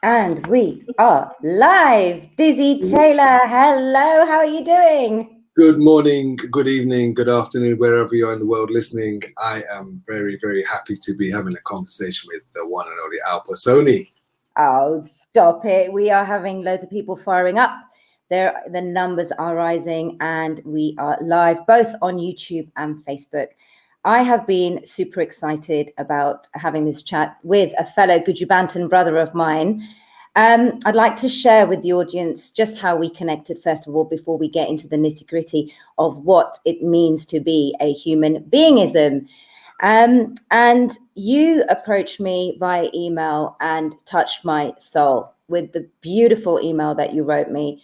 And we are live. Dizzy Tailor, hello, how are you doing? Good morning, good evening, good afternoon, wherever you are in the world listening. I am very, very happy to be having a conversation with the one and only Alpa. Soni. Oh, stop it. We are having loads of people firing up. The numbers are rising and we are live both on YouTube and Facebook. I have been super excited about having this chat with a fellow Gujubantan brother of mine. I'd like to share with the audience just how we connected, first of all, before we get into the nitty-gritty of what it means to be a human-being-ism. And you approached me via email and touched my soul with the beautiful email that you wrote me.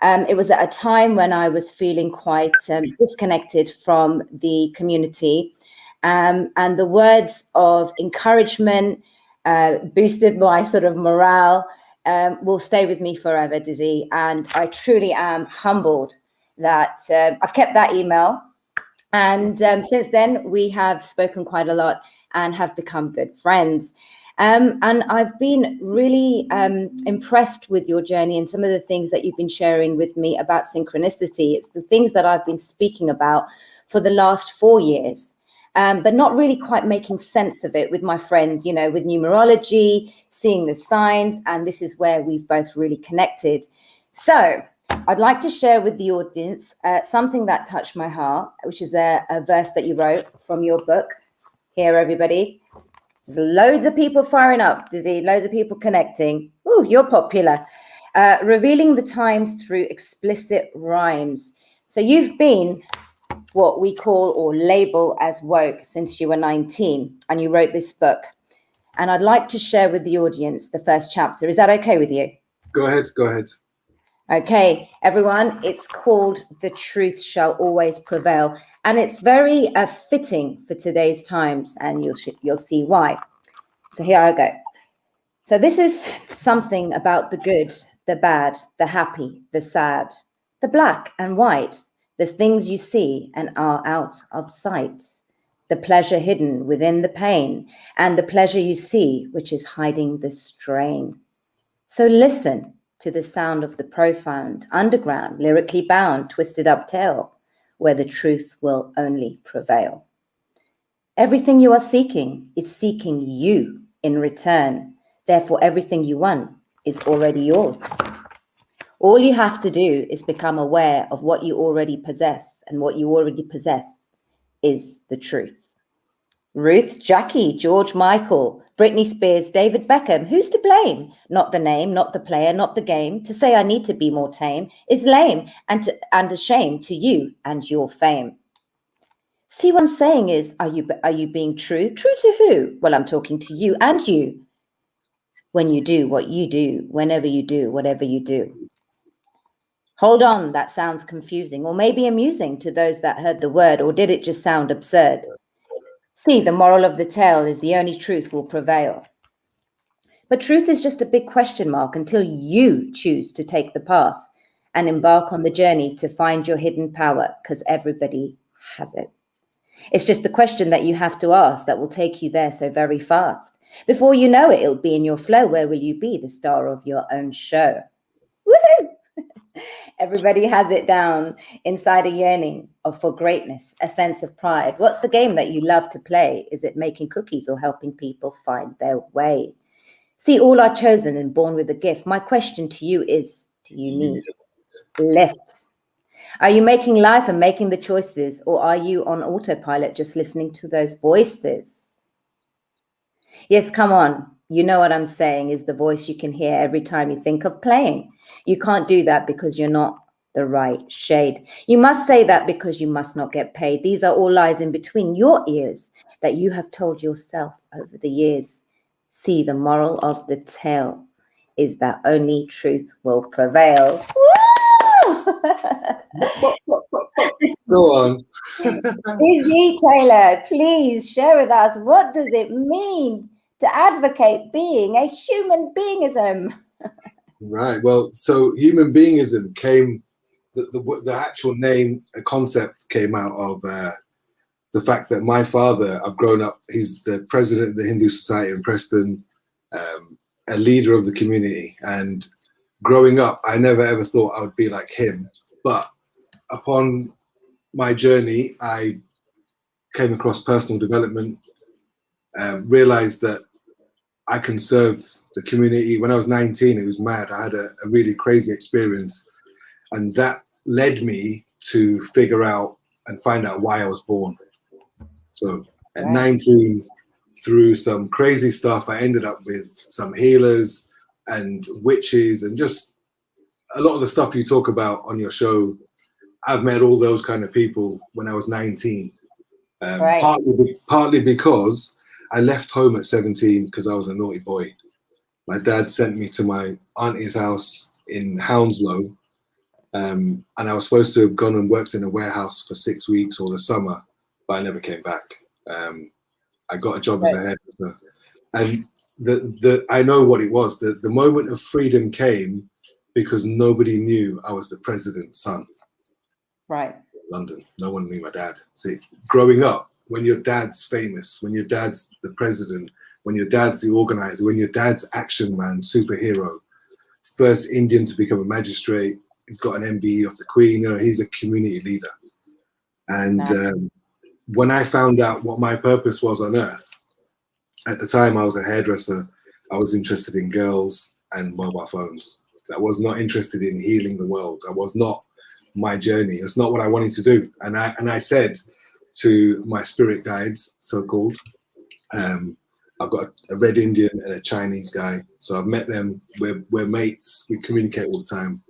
It was at a time when I was feeling quite disconnected from the community. And the words of encouragement boosted my sort of morale, will stay with me forever, Dizzy. And I truly am humbled that I've kept that email. And since then, we have spoken quite a lot and have become good friends. And I've been really impressed with your journey and some of the things that you've been sharing with me about synchronicity. It's the things that I've been speaking about for the last 4 years. But not really quite making sense of it with my friends, you know, with numerology, seeing the signs, and this is where we've both really connected. So I'd like to share with the audience something that touched my heart, which is a verse that you wrote from your book. Here, everybody. There's loads of people firing up, Dizzy, loads of people connecting. Ooh, you're popular. Revealing the times through explicit rhymes. So you've been what we call or label as woke since you were 19, and you wrote this book. And I'd like to share with the audience the first chapter. Is that okay with you? Go ahead, go ahead. Okay, everyone, it's called The Truth Shall Always Prevail. And it's very fitting for today's times, and you'll see why. So here I go. So this is something about the good, the bad, the happy, the sad, the black and white, the things you see and are out of sight, the pleasure hidden within the pain, and the pleasure you see, which is hiding the strain. So listen to the sound of the profound, underground, lyrically bound, twisted up tale, where the truth will only prevail. Everything you are seeking is seeking you in return. Therefore, everything you want is already yours. All you have to do is become aware of what you already possess, and what you already possess is the truth. Ruth, Jackie, George Michael, Britney Spears, David Beckham, who's to blame? Not the name, not the player, not the game. To say I need to be more tame is lame and a shame to you and your fame. See, what I'm saying is, are you being true? True to who? Well, I'm talking to you and you. When you do what you do, whenever you do, whatever you do. Hold on, that sounds confusing, or maybe amusing to those that heard the word, or did it just sound absurd? See, the moral of the tale is the only truth will prevail. But truth is just a big question mark until you choose to take the path and embark on the journey to find your hidden power, because everybody has it. It's just the question that you have to ask that will take you there so very fast. Before you know it, it'll be in your flow. Where will you be? The star of your own show. Woohoo! Everybody has it down inside a yearning for greatness, a sense of pride. What's the game that you love to play? Is it making cookies or helping people find their way? See, all are chosen and born with a gift. My question to you is, do you need lift? Are you making life and making the choices, or are you on autopilot just listening to those voices? Yes, come on. You know what I'm saying is the voice you can hear every time you think of playing. You can't do that because you're not the right shade. You must say that because you must not get paid. These are all lies in between your ears that you have told yourself over the years. See, the moral of the tale is that only truth will prevail. Go on. Dizzy Tailor, please share with us, what does it mean to advocate being a human-being-ism? Right, well, so Human-Being-Ism came, the actual name, a concept came out of the fact that my father, I've grown up, he's the president of the Hindu Society in Preston. a leader of the community. And growing up, I never ever thought I would be like him. But upon my journey, I came across personal development, realized that I can serve the community. When I was 19, it was mad. I had a really crazy experience, and that led me to figure out and find out why I was born. So at 19, through some crazy stuff, I ended up with some healers and witches and just a lot of the stuff you talk about on your show. I've met all those kind of people when I was 19. Partly because I left home at 17 because I was a naughty boy. My dad sent me to my auntie's house in Hounslow, and I was supposed to have gone and worked in a warehouse for 6 weeks or the summer, but I never came back. I got a job as a hairdresser, and I know what it was. The moment of freedom came because nobody knew I was the president's son. Right. London. No one knew my dad. See, growing up, when your dad's famous, when your dad's the president, when your dad's the organizer, when your dad's action man, superhero, first Indian to become a magistrate, he's got an MBE of the Queen, he's a community leader. And when I found out what my purpose was on earth, at the time I was a hairdresser, I was interested in girls and mobile phones. I was not interested in healing the world. I was not my journey. It's not what I wanted to do. And I said to my spirit guides, so-called, I've got a red Indian and a Chinese guy. So I've met them. We're mates. We communicate all the time.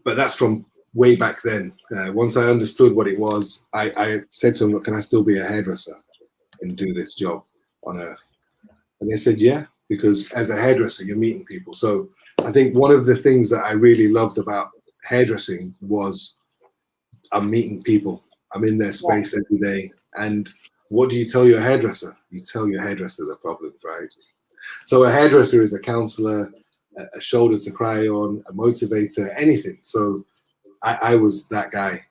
But that's from way back then. Once I understood what it was, I said to them, look, can I still be a hairdresser and do this job on earth? And they said, yeah, because as a hairdresser, you're meeting people. So I think one of the things that I really loved about hairdressing was I'm meeting people. I'm in their space every day. And what do you tell your hairdresser? You tell your hairdresser the problem, right? So a hairdresser is a counselor, a shoulder to cry on, a motivator, anything. So I was that guy.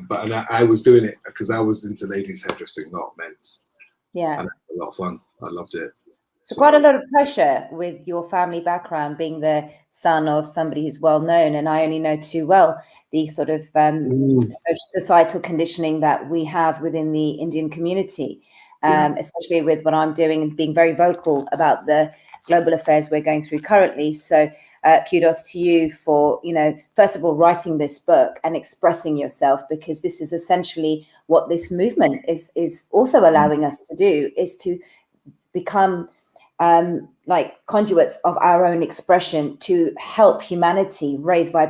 But I was doing it because I was into ladies hairdressing, not men's. Yeah. And I had a lot of fun. I loved it. So quite a lot of pressure with your family background, being the son of somebody who's well known, and I only know too well the sort of societal conditioning that we have within the Indian community, especially with what I'm doing and being very vocal about the global affairs we're going through currently. So kudos to you for, first of all, writing this book and expressing yourself, because this is essentially what this movement is also allowing us to do, is to become like conduits of our own expression to help humanity raise their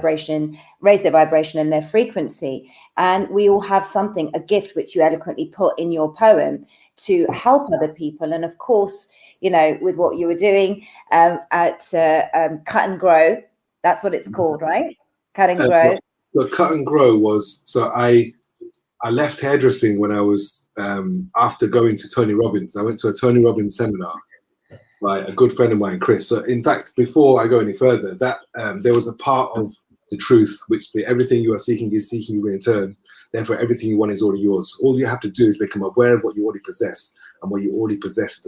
vibration and their frequency. And we all have something, a gift, which you eloquently put in your poem, to help other people. And of course, with what you were doing at Cut and Grow, that's what it's called, right? Cut and Grow. So Cut and Grow was, so I left hairdressing when I was, after going to Tony Robbins. I went to a Tony Robbins seminar by a good friend of mine, Chris. So in fact, before I go any further, that there was a part of the truth, which everything you are seeking is seeking you in return. Therefore, everything you want is already yours. All you have to do is become aware of what you already possess, and what you already possess,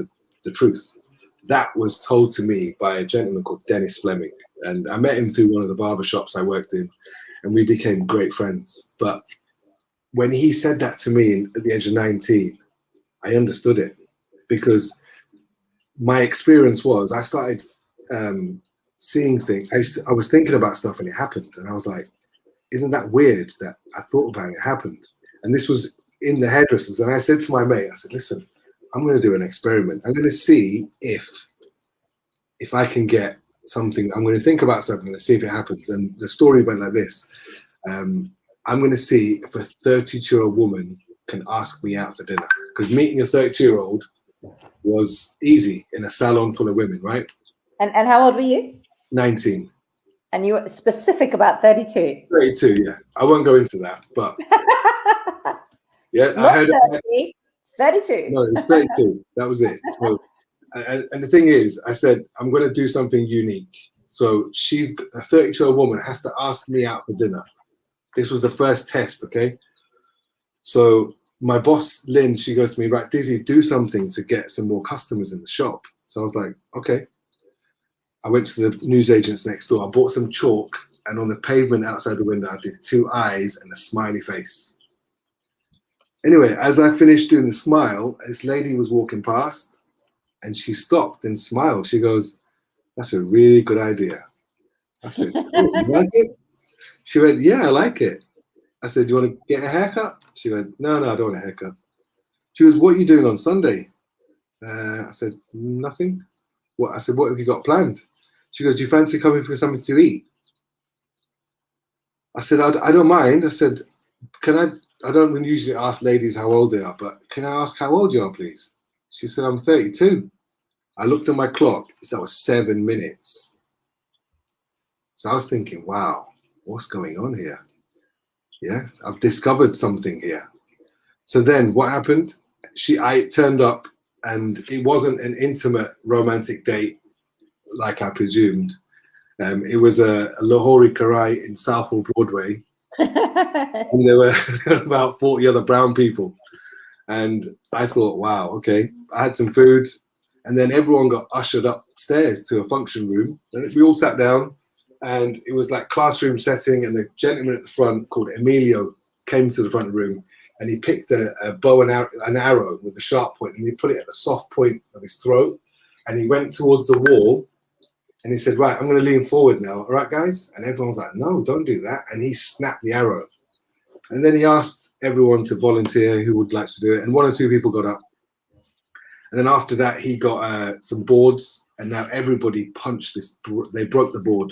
the truth. That was told to me by a gentleman called Dennis Fleming. And I met him through one of the barbershops I worked in, and we became great friends. But when he said that to me at the age of 19, I understood it, because my experience was I started seeing things. I was thinking about stuff and it happened. And I was like, isn't that weird that I thought about it, it happened? And this was in the hairdressers. And I said to my mate, I said, listen, I'm going to do an experiment. I'm going to see if I can get something. I'm going to think about something and see if it happens. And the story went like this. I'm going to see if a 32-year-old woman can ask me out for dinner. Because meeting a 32-year-old was easy in a salon full of women, right? And how old were you? 19. And you were specific about 32. 32, yeah. I won't go into that, but yeah, Not I heard 30, 32. No, it's 32. That was it. So, and the thing is, I said I'm going to do something unique. So she's a 32-year-old woman has to ask me out for dinner. This was the first test, okay? So my boss, Lynn, she goes to me, right, Dizzy, do something to get some more customers in the shop. So I was like, okay. I went to the newsagents next door. I bought some chalk, and on the pavement outside the window, I did 2 eyes and a smiley face. Anyway, as I finished doing the smile, this lady was walking past, and she stopped and smiled. She goes, "That's a really good idea." I said, "Oh, you like it?" She went, "Yeah, I like it." I said, "Do you want to get a haircut?" She went, No, I don't want a haircut." She goes, "What are you doing on Sunday?" I said, "Nothing." What? I said, "What have you got planned?" She goes, "Do you fancy coming for something to eat?" I said, I don't mind. I said, I don't usually ask ladies how old they are, but can I ask how old you are, please? She said, "I'm 32. I looked at my clock. That was 7 minutes. So I was thinking, wow, what's going on here? Yeah, I've discovered something here. So then what happened? I turned up, and it wasn't an intimate romantic date like I presumed. It was a Lahori Karai in Southall Broadway, and there were about 40 other brown people. And I thought, wow, okay. I had some food, and then everyone got ushered upstairs to a function room. And we all sat down, and it was like classroom setting, and the gentleman at the front called Emilio came to the front of the room, and he picked a bow and an arrow with a sharp point, and he put it at the soft point of his throat, and he went towards the wall, and he said, "Right, I'm going to lean forward now. All right, guys?" And everyone was like, "No, don't do that." And he snapped the arrow. And then he asked everyone to volunteer who would like to do it. And 1 or 2 people got up. And then after that, he got some boards. And now everybody punched this. They broke the board.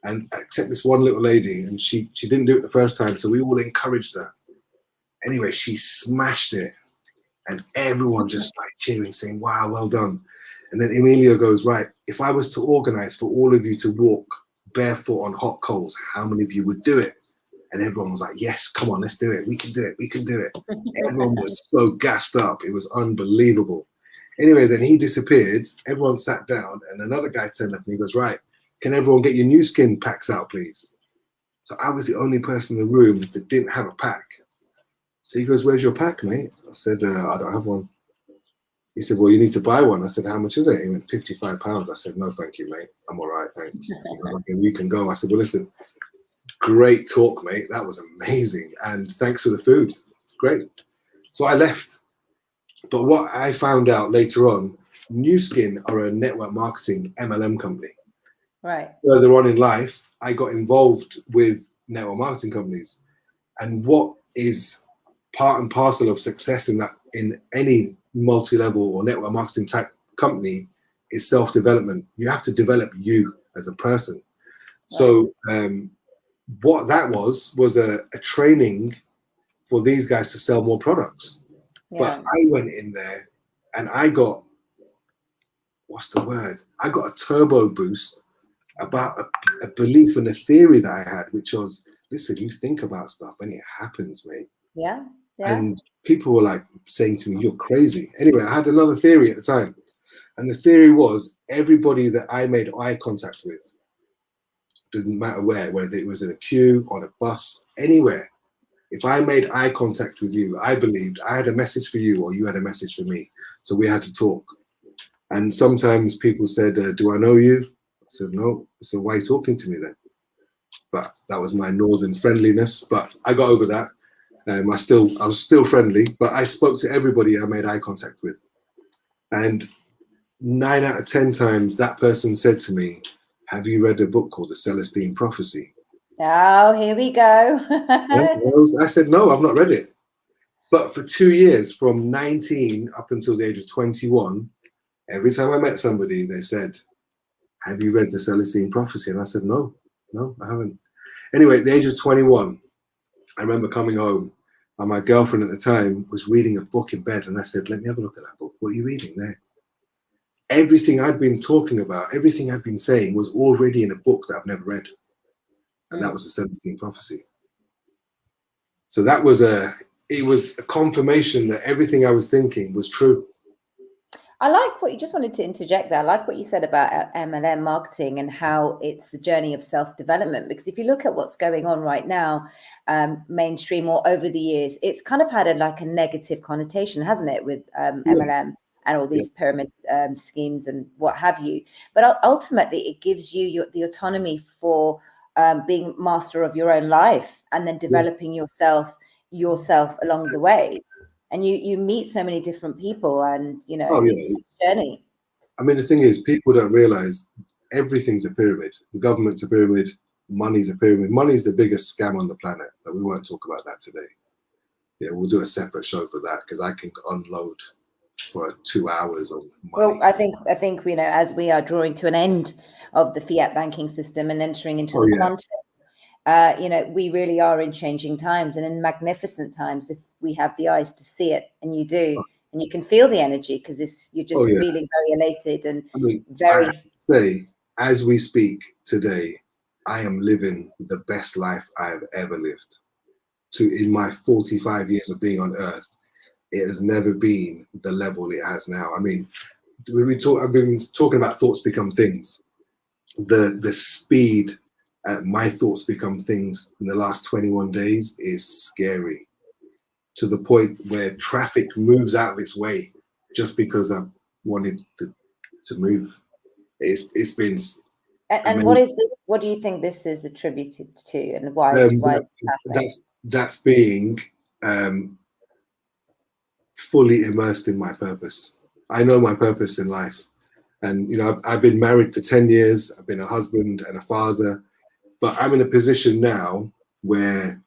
And except this one little lady. And she didn't do it the first time. So we all encouraged her. Anyway, she smashed it. And everyone just started cheering, saying, "Wow, well done." And then Emilio goes, "Right, if I was to organize for all of you to walk barefoot on hot coals, how many of you would do it?" And everyone was like, "Yes, come on, let's do it. We can do it. We can do it." Everyone was so gassed up. It was unbelievable. Anyway, then he disappeared. Everyone sat down, and another guy turned up and he goes, "Right, can everyone get your new skin packs out, please?" So I was the only person in the room that didn't have a pack. So he goes, "Where's your pack, mate?" I said, "I don't have one." He said, "Well, you need to buy one." I said, "How much is it?" He went, £55. I said, "No, thank you, mate. I'm all right, thanks." He goes, "Okay, you can go." I said, "Well, listen, great talk, mate. That was amazing. And thanks for the food. It's great." So I left. But what I found out later on, New Skin are a network marketing MLM company. Right. Further on in life, I got involved with network marketing companies. And what is part and parcel of success in any multi-level or network marketing type company is self-development. You have to develop you as a person. Right. So what that was a training for these guys to sell more products. Yeah. But I went in there and I got, what's the word? I got a turbo boost about a belief and a theory that I had, which was, listen, you think about stuff and it happens, mate. Yeah. And people were like saying to me, "You're crazy." Anyway, I had another theory at the time. And the theory was everybody that I made eye contact with, didn't matter whether it was in a queue, on a bus, anywhere. If I made eye contact with you, I believed I had a message for you or you had a message for me. So we had to talk. And sometimes people said, "Do I know you?" I said, "No." So why are you talking to me then? But that was my northern friendliness. But I got over that. I was still friendly, but I spoke to everybody I made eye contact with. And 9 out of 10 times that person said to me, "Have you read a book called The Celestine Prophecy?" Oh, here we go. I said, "No, I've not read it." But for 2 years, from 19 up until the age of 21, every time I met somebody, they said, "Have you read The Celestine Prophecy?" And I said, No, I haven't. Anyway, at the age of 21, I remember coming home and my girlfriend at the time was reading a book in bed. And I said, "Let me have a look at that book. What are you reading there?" Everything I'd been talking about, everything I'd been saying was already in a book that I've never read. And that was The Celestine Prophecy. So it was a confirmation that everything I was thinking was true. I like what you just wanted to interject there. I like what you said about MLM marketing and how it's a journey of self-development. Because if you look at what's going on right now, mainstream or over the years, it's kind of had a negative connotation, hasn't it, with MLM? and all these pyramid schemes and what have you. But ultimately, it gives you the autonomy for being master of your own life, and then developing yourself along the way. And you meet so many different people, and it's a journey. I mean, the thing is, people don't realize everything's a pyramid. The government's a pyramid. Money's a pyramid. Money's the biggest scam on the planet, but we won't talk about that today. Yeah, we'll do a separate show for that, because I can unload for 2 hours on money. Well, I think as we are drawing to an end of the fiat banking system and entering into the quantum, we really are in changing times, and in magnificent times if we have the eyes to see it, and you do, and you can feel the energy, because you're just feeling very elated and very. I say, as we speak today, I am living the best life I have ever lived. In my 45 years of being on Earth, it has never been the level it has now. I mean, I've been talking about thoughts become things. The speed my thoughts become things in the last 21 days is scary, to the point where traffic moves out of its way just because I wanted to move. It's been. And what is this? What do you think this is attributed to, and why is it happening? That's being fully immersed in my purpose. I know my purpose in life, and I've been married for 10 years. I've been a husband and a father, but I'm in a position now where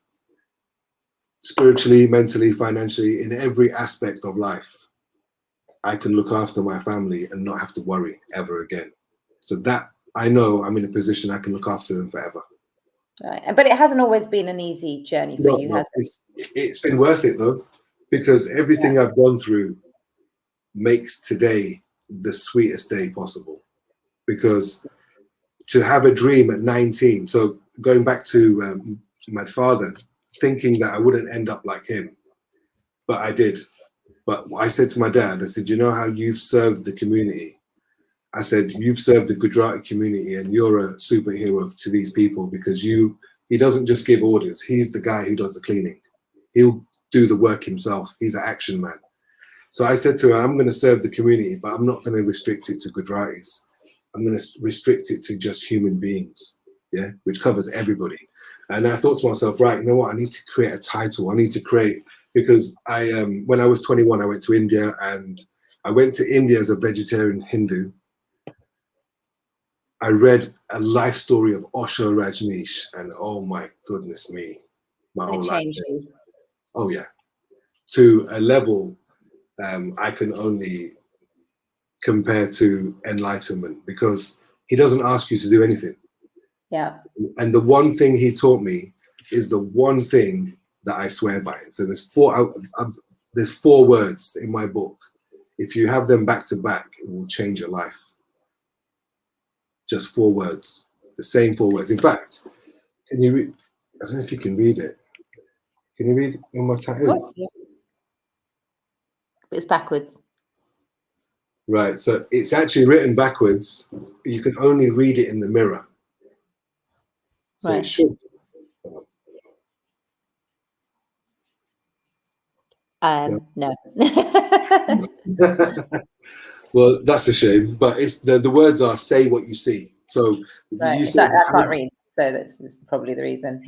spiritually, mentally, financially, in every aspect of life, I can look after my family and not have to worry ever again. So that I know I'm in a position I can look after them forever. Right. But it hasn't always been an easy journey for you, has it? It's been worth it though, because everything I've gone through makes today the sweetest day possible. Because to have a dream at 19, so going back to my father, thinking that I wouldn't end up like him, but I did. But I said to my dad, I said, you know how you've served the community? I said, you've served the Gujarati community, and you're a superhero to these people, because he doesn't just give orders. He's the guy who does the cleaning. He'll do the work himself. He's an action man. So I said to her, I'm going to serve the community, but I'm not going to restrict it to Gujaratis. I'm going to restrict it to just human beings, which covers everybody. And I thought to myself, right, you know what? I need to create a title. I need to create, because when I was 21, I went to India, and I went to India as a vegetarian Hindu. I read a life story of Osho Rajneesh, and oh my goodness me, my whole life. Oh yeah, to a level I can only compare to enlightenment, because he doesn't ask you to do anything. Yeah. And the one thing he taught me is the one thing that I swear by. So there's four words in my book. If you have them back to back, it will change your life. Just 4 words, the same 4 words. In fact, can you read? I don't know if you can read it. Can you read one more time? Oh, yeah. It's backwards. Right, so it's actually written backwards. You can only read it in the mirror. So It should. No. Well, that's a shame, but it's the words are "say what you see." So right. you say, I can't read, so that's probably the reason.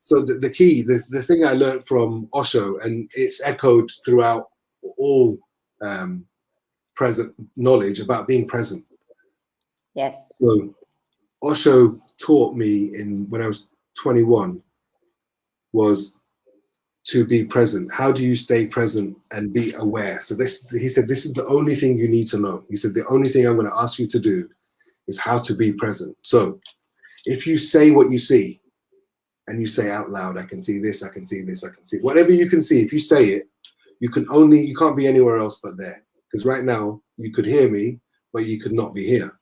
So the key, the thing I learned from Osho, and it's echoed throughout all present knowledge about being present. Yes. So Osho taught me when I was 21 was to be present. How do you stay present and be aware? So he said, this is the only thing you need to know. He said, the only thing I'm going to ask you to do is how to be present. So if you say what you see, and you say out loud, I can see this, I can see this, I can see whatever you can see. If you say it, you can't be anywhere else but there. Because right now you could hear me, but you could not be here.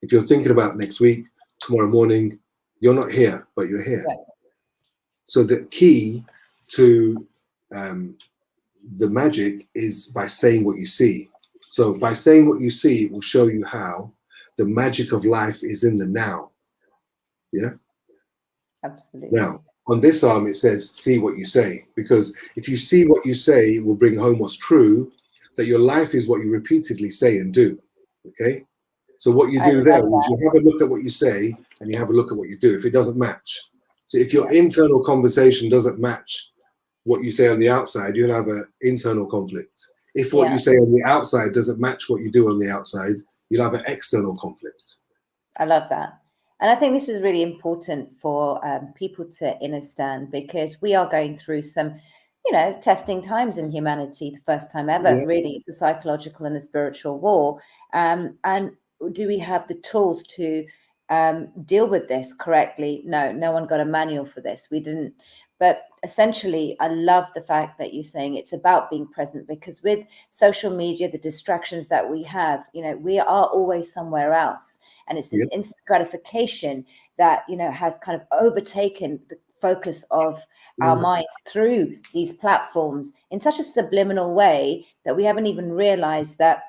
If you're thinking about next week, tomorrow morning, you're not here, but you're here. Right. So the key to the magic is by saying what you see. So by saying what you see, it will show you how the magic of life is in the now. Yeah? Absolutely. Now, on this arm, it says, see what you say. Because if you see what you say, it will bring home what's true. that your life is what you repeatedly say and do. Okay? So what you I do love there is that. you have a look at what you say and you have a look at what you do. If it doesn't match, so if your Yeah. internal conversation doesn't match what you say on the outside, you'll have an internal conflict. If what Yeah. you say on the outside doesn't match what you do on the outside, you'll have an external conflict. I love that. And I think this is really important for people to understand, because we are going through some, testing times in humanity, the first time ever, Yeah. really. It's a psychological and a spiritual war. And do we have the tools to deal with this correctly? No one got a manual for this. We didn't. But essentially, I love the fact that you're saying it's about being present, because with social media, the distractions that we have, we are always somewhere else. And it's this instant gratification that, has kind of overtaken the focus of our minds through these platforms in such a subliminal way that we haven't even realized that,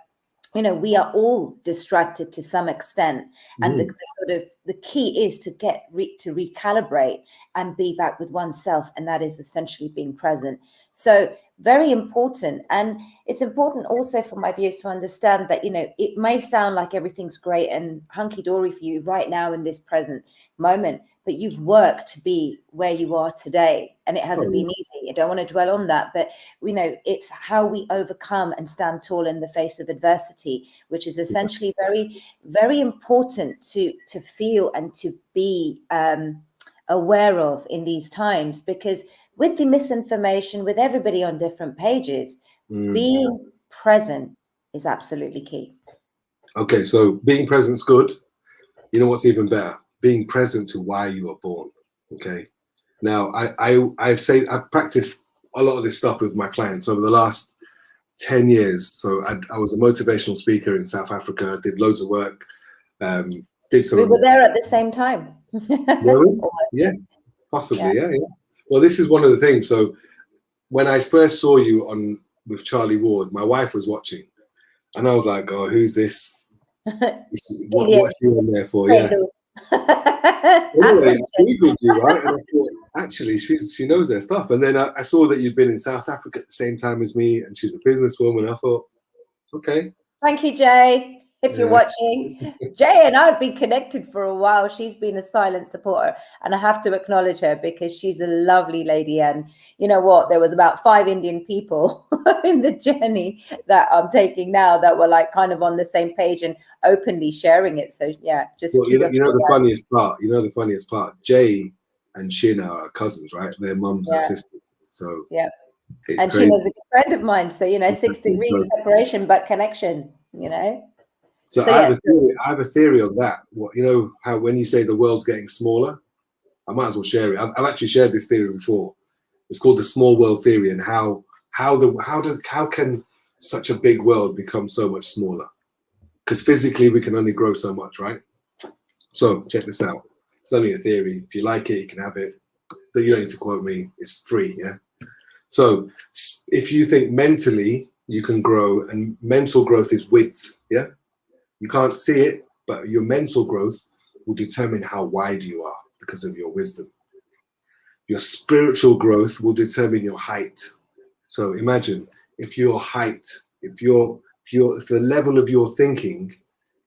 we are all distracted to some extent. And the key is to get to recalibrate and be back with oneself. And that is essentially being present. So very important. And it's important also for my viewers to understand that, it may sound like everything's great and hunky-dory for you right now in this present moment, but you've worked to be where you are today, and it hasn't been easy. I don't want to dwell on that, but it's how we overcome and stand tall in the face of adversity, which is essentially very, very important to feel and to be aware of in these times, because with the misinformation, with everybody on different pages, being present is absolutely key. Okay, so being present's good. You know what's even better? Being present to why you were born. Okay. Now, I've practiced a lot of this stuff with my clients over the last 10 years. So I was a motivational speaker in South Africa, did loads of work, did some. We were there at the same time. Yeah, possibly. Yeah. Well, this is one of the things. So when I first saw you on with Charlie Ward, my wife was watching, and I was like, "Oh, who's this? What's she on there for?" Yeah. Anyway, I googled you, right? And I thought, actually, she knows her stuff. And then I saw that you'd been in South Africa at the same time as me, and she's a businesswoman. I thought, okay. Thank you, Jay. If you're watching, Jay and I have been connected for a while. She's been a silent supporter, and I have to acknowledge her because she's a lovely lady. And you know what? There was about 5 Indian people in the journey that I'm taking now that were like kind of on the same page and openly sharing it. So yeah, just well, you know the funniest part. You know the funniest part. Jay and Shin are cousins, right? Their mums and sisters. So yeah, and crazy. Shina's a good friend of mine. So 6 degrees separation, but connection. So I have a theory on that. What how when you say the world's getting smaller, I might as well share it. I've actually shared this theory before. It's called the small world theory, and how can such a big world become so much smaller? Because physically we can only grow so much, right? So check this out. It's only a theory. If you like it, you can have it. But you don't need to quote me. It's free, yeah. So if you think mentally you can grow, and mental growth is width, yeah. You can't see it, but your mental growth will determine how wide you are because of your wisdom. Your spiritual growth will determine your height. So imagine if your height, if the level of your thinking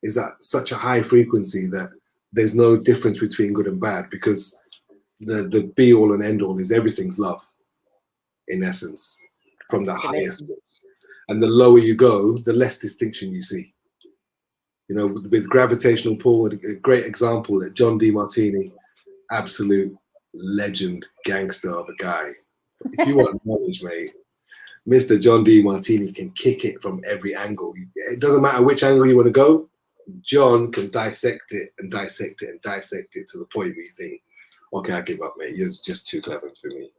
is at such a high frequency that there's no difference between good and bad, because the be all and end all is everything's love, in essence, from the highest. And the lower you go, the less distinction you see. With gravitational pull, a great example that John DeMartini, absolute legend, gangster of a guy. If you want knowledge, mate, Mr. John DeMartini can kick it from every angle. It doesn't matter which angle you want to go. John can dissect it and dissect it and dissect it to the point where you think, okay, I give up, mate. You're just too clever for me.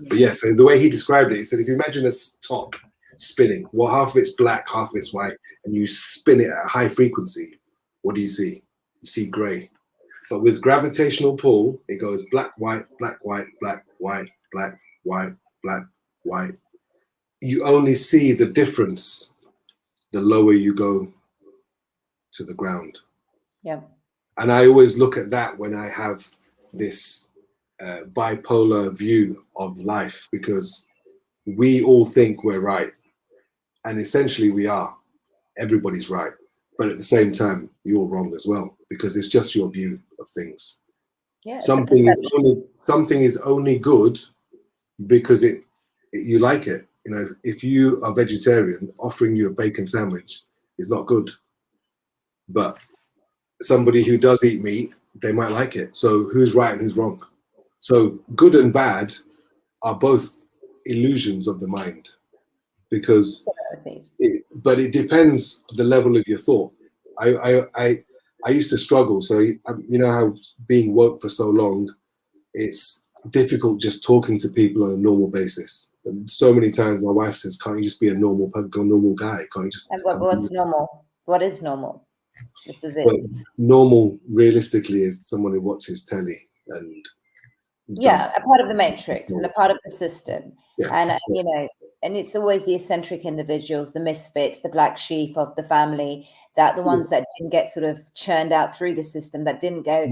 But yeah, so the way he described it, he said, if you imagine a top spinning, well, half of it's black, half of it's white, and you spin it at a high frequency, what do you see? You see gray. But with gravitational pull, it goes black, white, black, white, black, white, black, white, black, white. You only see the difference the lower you go to the ground. Yeah. And I always look at that when I have this bipolar view of life, because we all think we're right. And essentially we are. Everybody's right. But at the same time, you're wrong as well, because it's just your view of things. Yeah, Something is only good because you like it. You know, if you are vegetarian, offering you a bacon sandwich is not good. But somebody who does eat meat, they might like it. So who's right and who's wrong? So good and bad are both illusions of the mind, because but it depends the level of your thought. I used to struggle. So you know how being woke for so long, it's difficult just talking to people on a normal basis. And so many times my wife says, "Can't you just be a normal guy? Can't you just?" And what's normal? What is normal? This is it. But normal, realistically, is someone who watches telly and a part of the matrix and a part of the system. Yeah, and you know, and it's always the eccentric individuals, the misfits, the black sheep of the family, that the ones that didn't get sort of churned out through the system, that didn't go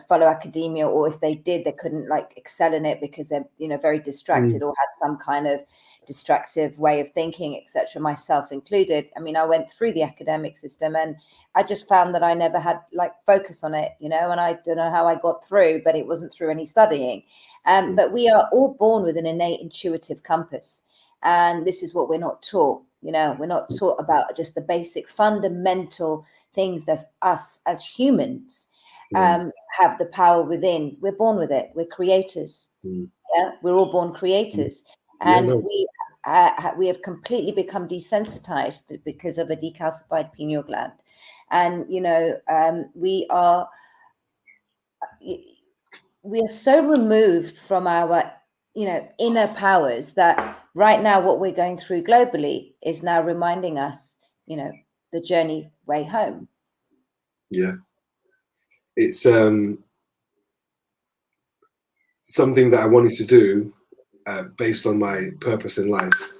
follow academia, or if they did, they couldn't like excel in it because they're, you know, very distracted or had some kind of distractive way of thinking, etc., myself included. I mean, I went through the academic system and I just found that I never had like focus on it, you know, and I don't know how I got through, but it wasn't through any studying. But we are all born with an innate intuitive compass. And this is what we're not taught. You know, we're not taught about just the basic fundamental things that us as humans have the power within. We're born with it. We're creators. Yeah, we're all born creators. And we have completely become desensitized because of a decalcified pineal gland. And, you know, we are so removed from our, you know, inner powers that right now what we're going through globally is now reminding us, you know, the journey way home. Yeah. It's something that I wanted to do based on my purpose in life.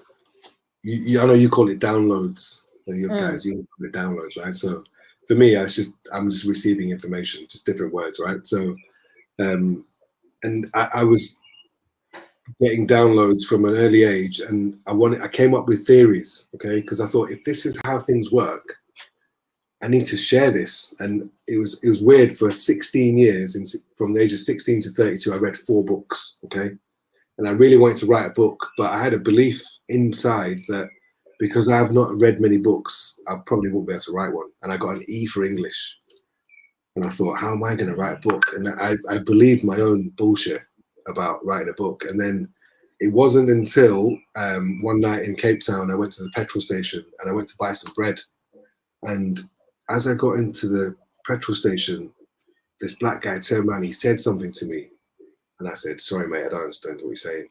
I know you call it downloads. You guys, you call it downloads, right? So for me, I'm just receiving information, just different words, right? So, and I was getting downloads from an early age, and I came up with theories, okay? Because I thought, if this is how things work, I need to share this. And it was weird. For 16 years, from the age of 16 to 32, I read 4 books, okay? And I really wanted to write a book, but I had a belief inside that because I have not read many books, I probably won't be able to write one. And I got an E for English. And I thought, how am I going to write a book? And I believed my own bullshit about writing a book. And then it wasn't until one night in Cape Town, I went to the petrol station and I went to buy some bread. And as I got into the petrol station, this black guy turned around, he said something to me. And I said, sorry, mate, I don't understand what you're saying.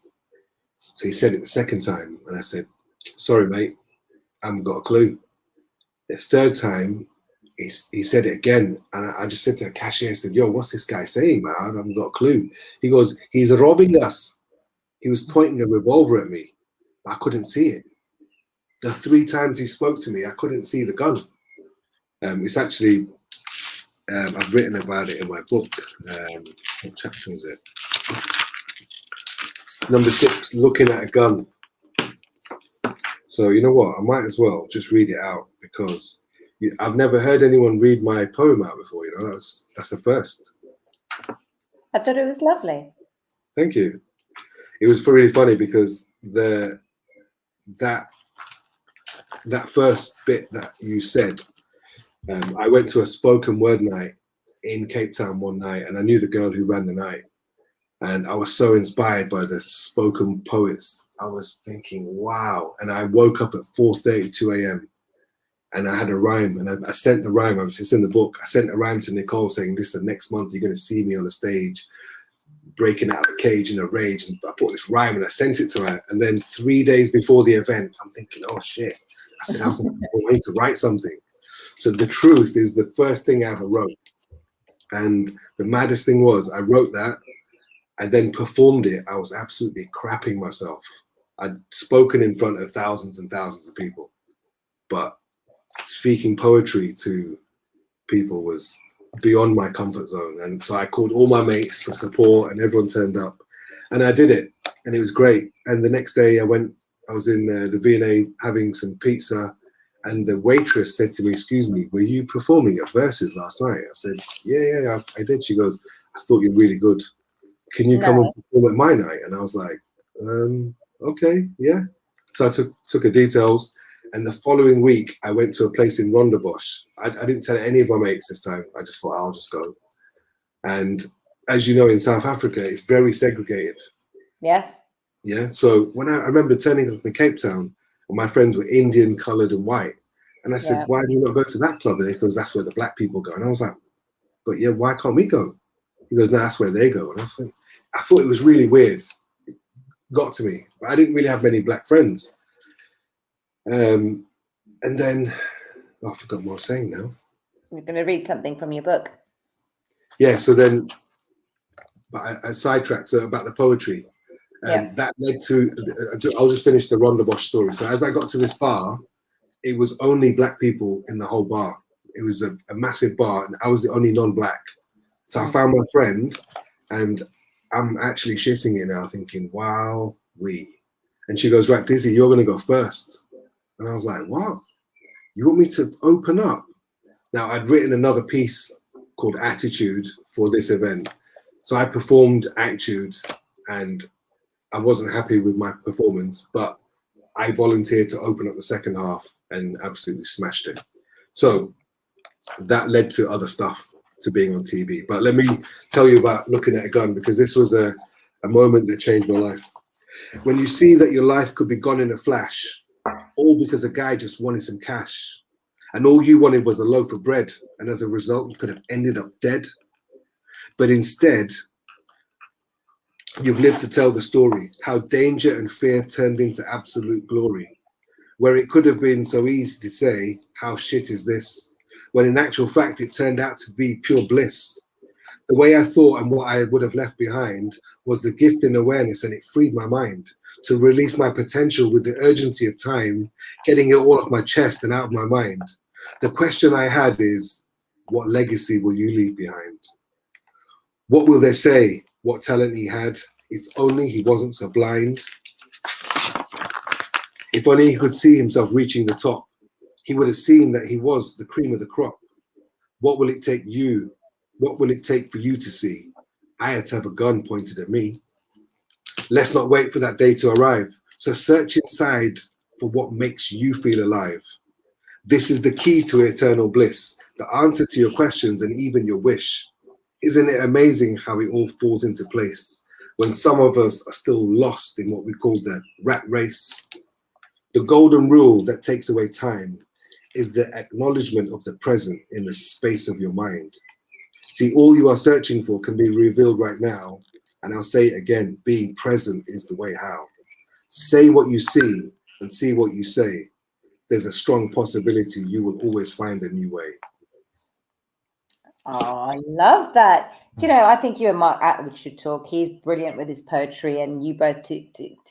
So he said it the second time, and I said, sorry, mate, I haven't got a clue. The third time, he said it again, and I just said to the cashier, I said, yo, what's this guy saying, man? I haven't got a clue. He goes, he's robbing us. He was pointing a revolver at me. I couldn't see it. The 3 times he spoke to me, I couldn't see the gun. It's actually, I've written about it in my book. What chapter is it? Number 6, looking at a gun. So you know what? I might as well just read it out, because I've never heard anyone read my poem out before. You know, that's a first. I thought it was lovely. Thank you. It was really funny because that first bit that you said, I went to a spoken word night in Cape Town one night, and I knew the girl who ran the night. And I was so inspired by the spoken poets. I was thinking, wow. And I woke up at 4:32 a.m. and I had a rhyme, and I sent the rhyme. It's in the book. I sent a rhyme to Nicole saying, this is the next month, you're going to see me on the stage, breaking out of a cage in a rage. And I put this rhyme and I sent it to her. And then 3 days before the event, I'm thinking, oh shit. I said, I need to write something. So the truth is the first thing I ever wrote. And the maddest thing was, I wrote that. I then performed it. I was absolutely crapping myself. I'd spoken in front of thousands and thousands of people, but speaking poetry to people was beyond my comfort zone. And so I called all my mates for support, and everyone turned up, and I did it, and it was great. And the next day I went the V&A having some pizza, and the waitress said to me, "Excuse me, were you performing at Versus last night?" I said, "Yeah, I did." She goes, "I thought you're really good. Can you come and perform at my night?" And I was like, "Okay, yeah." So I took her details, and the following week I went to a place in Rondebosch. I didn't tell any of my mates this time. I just thought I'll just go. And as you know, in South Africa, it's very segregated. Yes. Yeah. So when I remember turning up in Cape Town, and my friends were Indian, coloured, and white, and I said, "Why do you not go to that club?" Because that's where the black people go. And I was like, "But yeah, why can't we go?" He goes, "No, that's where they go." And I thought it was really weird. It got to me, but I didn't really have many black friends. And then I forgot what I was saying now. You're going to read something from your book. Yeah. So then, but I sidetracked about the poetry. That led to, I'll just finish the Rondebosch story. So as I got to this bar, it was only black people in the whole bar. It was a massive bar, and I was the only non-black. So I found my friend, and I'm actually shitting it now, thinking, wow, and she goes, "Right, Dizzy, you're going to go first." And I was like, "What? You want me to open up?" Now, I'd written another piece called Attitude for this event. So I performed Attitude, and I wasn't happy with my performance, but I volunteered to open up the second half and absolutely smashed it. So that led to other stuff, to being on TV. But let me tell you about looking at a gun, because this was a moment that changed my life. When you see that your life could be gone in a flash, all because a guy just wanted some cash, and all you wanted was a loaf of bread, and as a result, you could have ended up dead. But instead, you've lived to tell the story, how danger and fear turned into absolute glory, where it could have been so easy to say, "How shit is this?" when in actual fact, it turned out to be pure bliss. The way I thought and what I would have left behind was the gift in awareness, and it freed my mind to release my potential with the urgency of time, getting it all off my chest and out of my mind. The question I had is, what legacy will you leave behind? What will they say? What talent he had? If only he wasn't so blind. If only he could see himself reaching the top, he would have seen that he was the cream of the crop. What will it take you? What will it take for you to see? I had to have a gun pointed at me. Let's not wait for that day to arrive. So search inside for what makes you feel alive. This is the key to eternal bliss, the answer to your questions and even your wish. Isn't it amazing how it all falls into place when some of us are still lost in what we call the rat race? The golden rule that takes away time is the acknowledgement of the present in the space of your mind. See, all you are searching for can be revealed right now. And I'll say it again, being present is the way how. Say what you see and see what you say. There's a strong possibility you will always find a new way. Oh, I love that. Do you know, I think you and Mark Atwood should talk. He's brilliant with his poetry, and you both to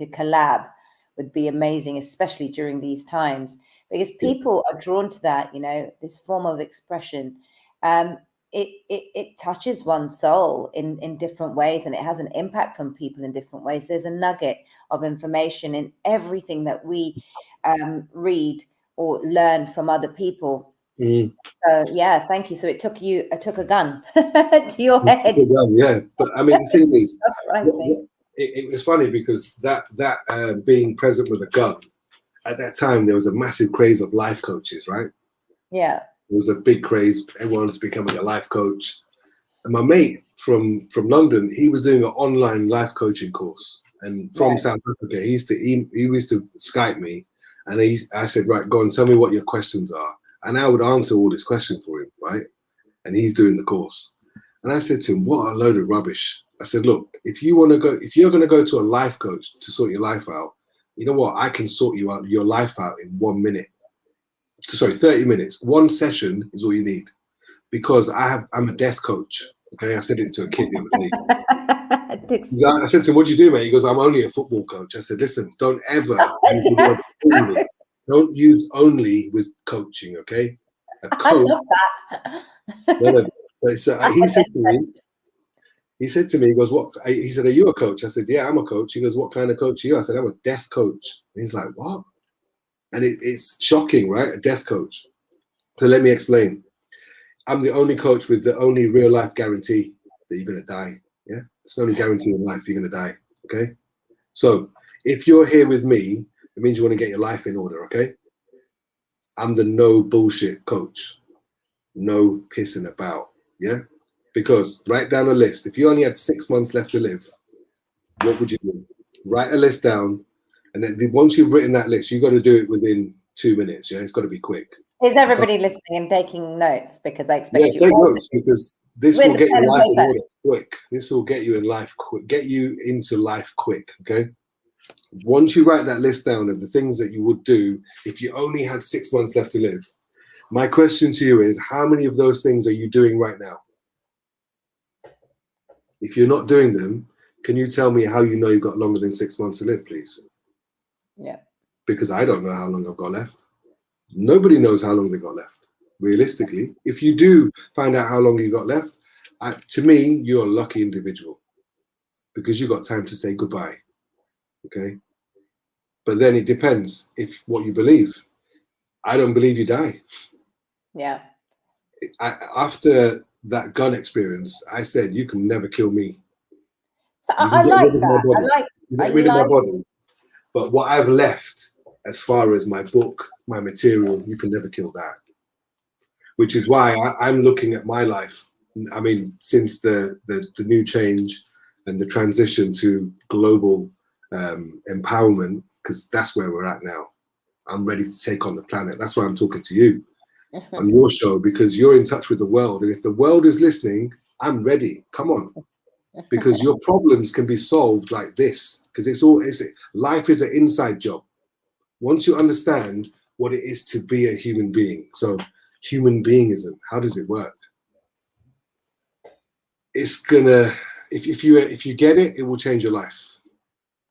collab would be amazing, especially during these times, because people are drawn to that, you know, this form of expression. It touches one's soul in different ways, and it has an impact on people in different ways. There's a nugget of information in everything that we read or learn from other people. So yeah, thank you. So it took a gun to your head. Yeah, but I mean, the thing is, it was funny because that being present with a gun, at that time there was a massive craze of life coaches, right? Yeah. It was a big craze. Everyone's becoming a life coach. And my mate from London, he was doing an online life coaching course. And from South Africa, he used to Skype me, and I said, "Right, go on, tell me what your questions are." And I would answer all his questions for him, right? And he's doing the course. And I said to him, "What a load of rubbish." I said, "Look, if you're going to go to a life coach to sort your life out, you know what? I can sort your life out in 1 minute. Sorry, 30 minutes. One session is all you need, because I'm a death coach." Okay, I said it to a kid the other day. I said to him, "What do you do, mate?" He goes, "I'm only a football coach." I said, "Listen, don't ever use the word only. Don't use only with coaching, okay? A coach." I love that. So he said to me, He said to me, he goes, "What?" He said, "Are you a coach?" I said, "Yeah, I'm a coach." He goes, "What kind of coach are you?" I said, "I'm a death coach." And he's like, "What?" And it's shocking, right? A death coach. So let me explain. I'm the only coach with the only real life guarantee that you're going to die. Yeah, it's the only guarantee in life you're going to die. Okay. So if you're here with me, it means you want to get your life in order. Okay. I'm the no bullshit coach. No pissing about. Yeah. Because write down a list. If you only had 6 months left to live, what would you do? Write a list down. And then once you've written that list, you've got to do it within 2 minutes. Yeah. It's got to be quick. Is everybody listening and taking notes? Because I expect you take all notes, because this will get your life in order quick. This will get you in life quick, get you into life quick. Okay. Once you write that list down of the things that you would do if you only had 6 months left to live, my question to you is, how many of those things are you doing right now? If you're not doing them, can you tell me how you know you've got longer than 6 months to live, please? Yeah. Because I don't know how long I've got left. Nobody knows how long they got left. Realistically, if you do find out how long you got left, to me, you're a lucky individual because you got time to say goodbye. Okay. But then it depends if what you believe. I don't believe you die. Yeah. After that gun experience, I said, you can never kill me. So You I can get like rid of that. my body. You get rid of my body. But what I've left, as far as my book, my material, you can never kill that. Which is why I'm looking at my life. I mean, since the new change and the transition to global empowerment, because that's where we're at now. I'm ready to take on the planet. That's why I'm talking to you on your show, because you're in touch with the world. And if the world is listening, I'm ready. Come on. Because your problems can be solved like this. Because life is an inside job. Once you understand what it is to be a human being. So Human-Being-Ism, how does it work? It's gonna, if you get it, it will change your life.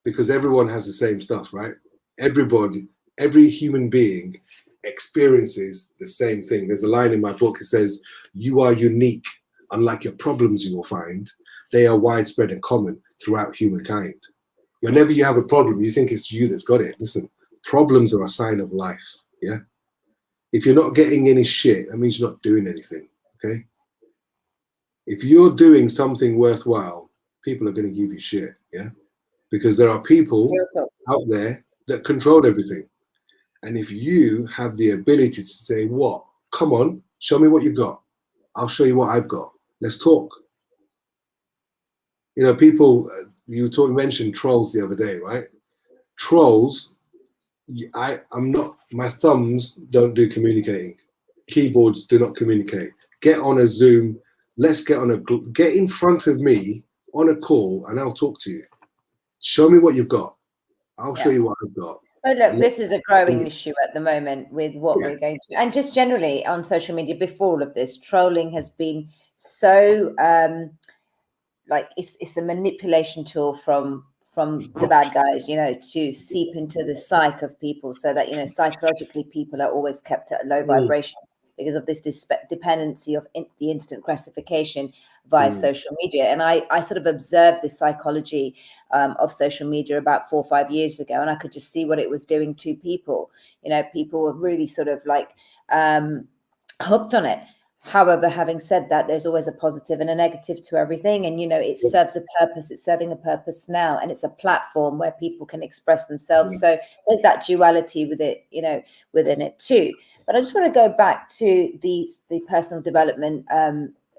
Because everyone has the same stuff, right? Every human being experiences the same thing. There's a line in my book, it says, "You are unique, unlike your problems you will find. They are widespread and common throughout humankind." Whenever you have a problem, you think it's you that's got it. Listen, problems are a sign of life. Yeah. If you're not getting any shit, that means you're not doing anything. Okay. If you're doing something worthwhile, people are going to give you shit. Yeah. Because there are people out there that control everything. And if you have the ability to say, "What? Come on, show me what you've got. I'll show you what I've got. Let's talk." You know, people, you mentioned trolls the other day, right? Trolls, I'm not, my thumbs don't do communicating. Keyboards do not communicate. Get on a Zoom. Let's get in front of me on a call and I'll talk to you. Show me what you've got. I'll show you what I've got. But look, this is a growing issue at the moment with what we're going through. And just generally on social media before all of this, trolling has been so like it's a manipulation tool from the bad guys, you know, to seep into the psyche of people so that, you know, psychologically people are always kept at a low vibration because of this dependency of the instant gratification via social media. And I sort of observed this psychology of social media about 4 or 5 years ago, and I could just see what it was doing to people. You know, people were really sort of like hooked on it. However, having said that, there's always a positive and a negative to everything. And, you know, it serves a purpose. It's serving a purpose now. And it's a platform where people can express themselves. So there's that duality with it, you know, within it too. But I just want to go back to the personal development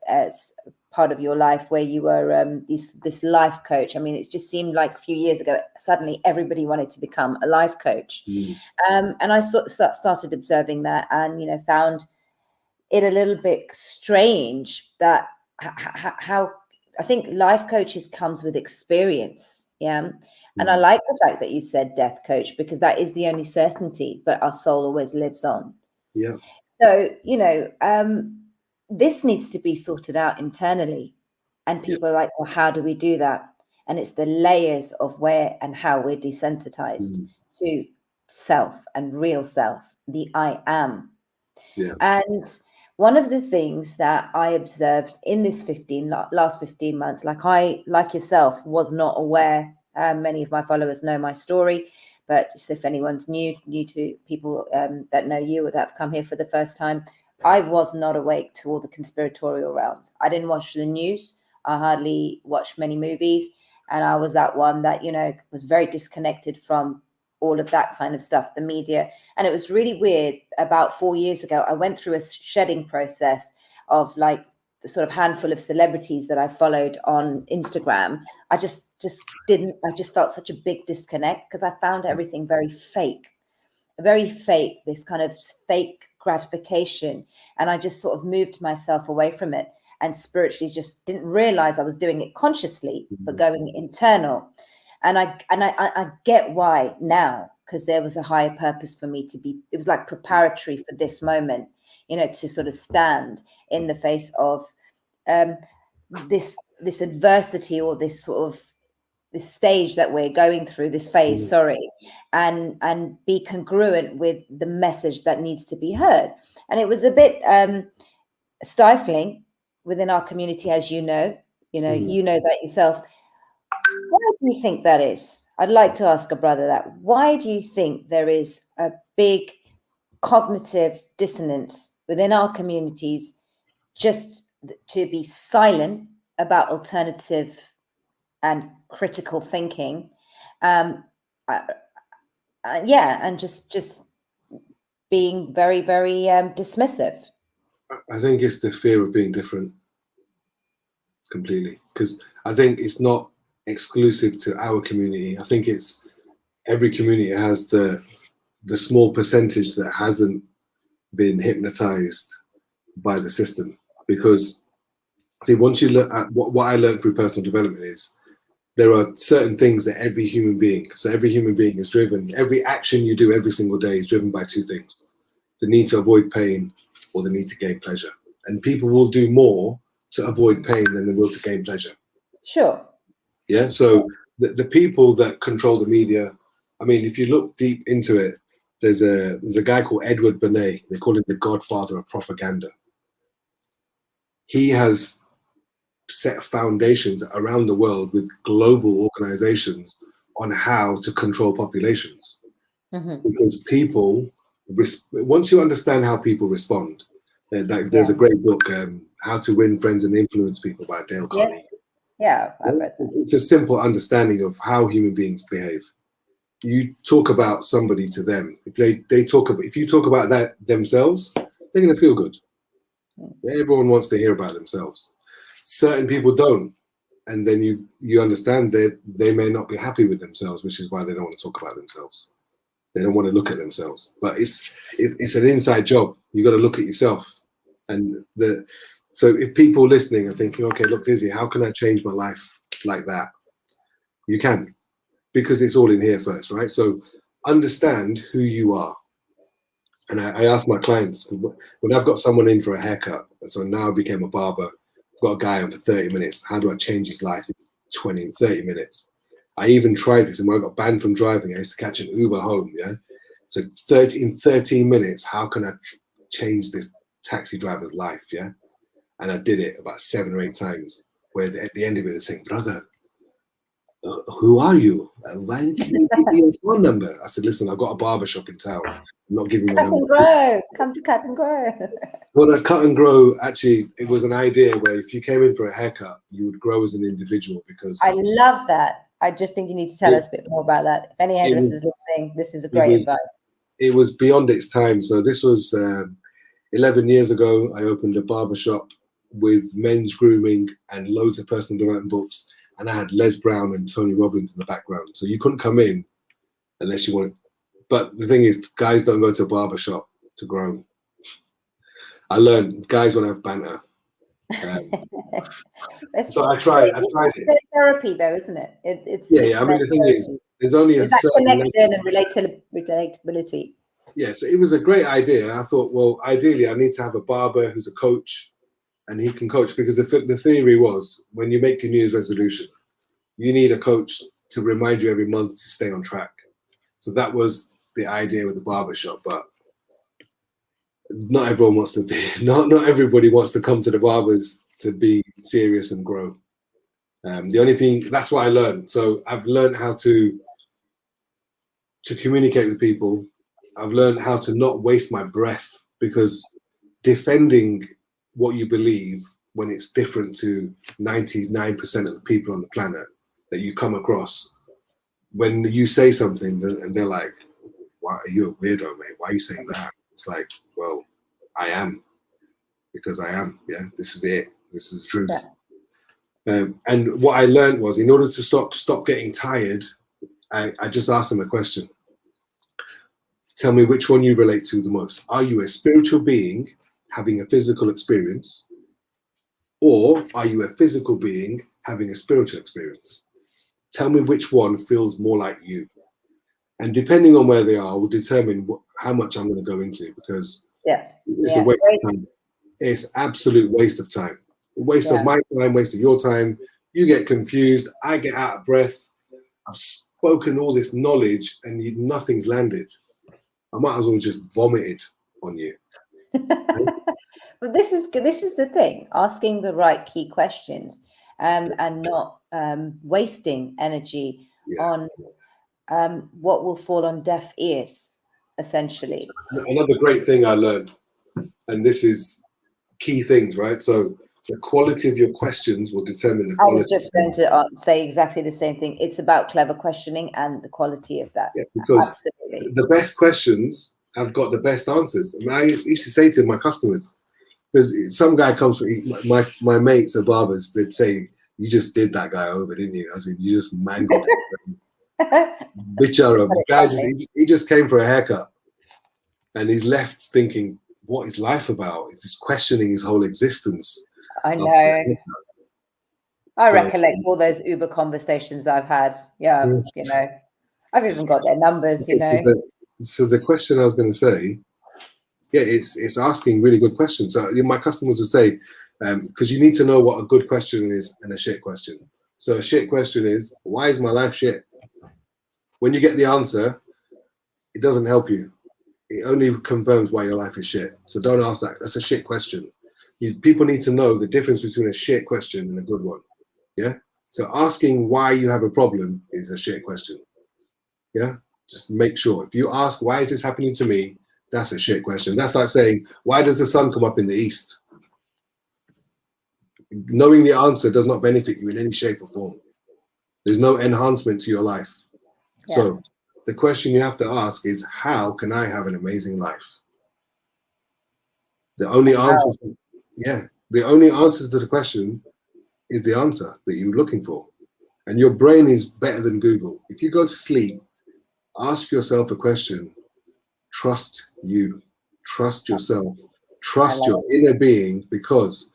as part of your life where you were this life coach. I mean, it just seemed like a few years ago, suddenly everybody wanted to become a life coach. And I started observing that and, you know, found it a little bit strange that how I think life coaches comes with experience. Yeah. And I like the fact that you said death coach, because that is the only certainty, but our soul always lives on. Yeah. So, you know, this needs to be sorted out internally. And people are like, well, how do we do that? And it's the layers of where and how we're desensitized to self and real self, the I am. Yeah. And one of the things that I observed in this last 15 months, like yourself, was not aware. Many of my followers know my story, but just if anyone's new to people that know you or that have come here for the first time, I was not awake to all the conspiratorial realms. I didn't watch the news. I hardly watched many movies. And I was that one that, was very disconnected from all of that kind of stuff, the media. And it was really weird. About 4 years ago, I went through a shedding process of like the sort of handful of celebrities that I followed on Instagram. I just felt such a big disconnect because I found everything very fake, this kind of fake gratification. And I just sort of moved myself away from it, and spiritually just didn't realize I was doing it consciously, but going internal. And I get why now, because there was a higher purpose for me to be. It was like preparatory for this moment, to sort of stand in the face of this adversity, or this sort of this stage that we're going through, this phase, and be congruent with the message that needs to be heard. And it was a bit stifling within our community, as you know that yourself. Why do you think that is? I'd like to ask a brother that. Why do you think there is a big cognitive dissonance within our communities just to be silent about alternative and critical thinking? And just being very, very dismissive. I think it's the fear of being different completely, because I think it's not exclusive to our community. I think it's every community has the small percentage that hasn't been hypnotized by the system. Because see, once you look at what I learned through personal development is there are certain things that every human being is driven, every action you do every single day is driven by two things: the need to avoid pain or the need to gain pleasure. And people will do more to avoid pain than they will to gain pleasure. Sure. Yeah. So the people that control the media, I mean, if you look deep into it, there's a guy called Edward Bernays. They call him the godfather of propaganda. He has set foundations around the world with global organizations on how to control populations. Because people, once you understand how people respond, there's a great book, How to Win Friends and Influence People by Dale Carnegie. Yeah, I've read that. It's a simple understanding of how human beings behave. You talk about somebody to them. If you talk about that themselves, they're going to feel good. Everyone wants to hear about themselves. Certain people don't, and then you understand that they may not be happy with themselves, which is why they don't want to talk about themselves. They don't want to look at themselves. But it's an inside job. You got to look at yourself. And so if people listening are thinking, okay, look, Dizzy, how can I change my life like that? You can, because it's all in here first, right? So understand who you are. And I ask my clients, when I've got someone in for a haircut, so now I became a barber, I've got a guy in for 30 minutes. How do I change his life in 20, 30 minutes? I even tried this, and when I got banned from driving, I used to catch an Uber home, yeah? So in 13 minutes, how can I change this taxi driver's life, yeah? And I did it about 7 or 8 times, where at the end of it, they're saying, brother, who are you? Why can you give me your phone number? I said, listen, I've got a barbershop in town. I'm not giving my number. Cut and grow. Come to Cut and Grow. Well, at Cut and Grow, actually, it was an idea where if you came in for a haircut, you would grow as an individual. Because I love that. I just think you need to tell us a bit more about that. If any hairdressers listening, this is a great advice. It was beyond its time. So this was 11 years ago. I opened a barbershop with men's grooming and loads of personal development books. And I had Les Brown and Tony Robbins in the background. So you couldn't come in unless you wanted. But the thing is, guys don't go to a barbershop to grow. I learned guys want to have banter. So I tried it. Therapy, though, isn't it? It's I mean, the thing is, there's only a certain connection and relatability. Yeah, so it was a great idea. I thought, well, ideally, I need to have a barber who's a coach, and he can coach, because the theory was when you make your New Year's resolution, you need a coach to remind you every month to stay on track. So that was the idea with the barbershop. But not everyone wants to be, not everybody wants to come to the barbers to be serious and grow. The only thing, that's what I learned. So I've learned how to communicate with people. I've learned how to not waste my breath, because defending what you believe when it's different to 99% of the people on the planet that you come across, when you say something and they're like, why are you a weirdo, mate? Why are you saying that? It's like, well, I am, because I am. Yeah, this is it. This is the truth. Yeah. And what I learned was, in order to stop getting tired, I just asked them a question. Tell me which one you relate to the most. Are you a spiritual being having a physical experience, or are you a physical being having a spiritual experience? Tell me which one feels more like you. And depending on where they are will determine how much I'm going to go into, because it's a waste of time. It's absolute waste of time. Waste of my time, waste of your time. You get confused. I get out of breath. I've spoken all this knowledge and nothing's landed. I might as well just vomited on you. But this is the thing: asking the right key questions, and not wasting energy on what will fall on deaf ears, essentially. Another great thing I learned, and this is key things, right? So the quality of your questions will determine the quality. I was just going to say exactly the same thing. It's about clever questioning and the quality of that. Yeah, because absolutely, the best questions have got the best answers. And I used to say to my customers, because some guy comes from my mates are barbers, they'd say, "You just did that guy over, didn't you?" I said, "You just mangled it." Bicharo, the guy he just came for a haircut, and he's left thinking, what is life about? It's just questioning his whole existence. I know. I recollect all those Uber conversations I've had. Yeah, you know, I've even got their numbers, you know. So the question I was going to say, it's asking really good questions. So my customers would say, because you need to know what a good question is and a shit question. So a shit question is, why is my life shit? When you get the answer, it doesn't help you. It only confirms why your life is shit. So don't ask that. That's a shit question. People need to know the difference between a shit question and a good one. Yeah. So asking why you have a problem is a shit question. Yeah. Just make sure. If you ask, why is this happening to me? That's a shit question. That's like saying, why does the sun come up in the east? Knowing the answer does not benefit you in any shape or form. There's no enhancement to your life. Yeah. So the question you have to ask is, how can I have an amazing life? The only answer, the only answer to the question is the answer that you're looking for. And your brain is better than Google. If you go to sleep, ask yourself a question. Trust you. Trust yourself. Trust your inner being, because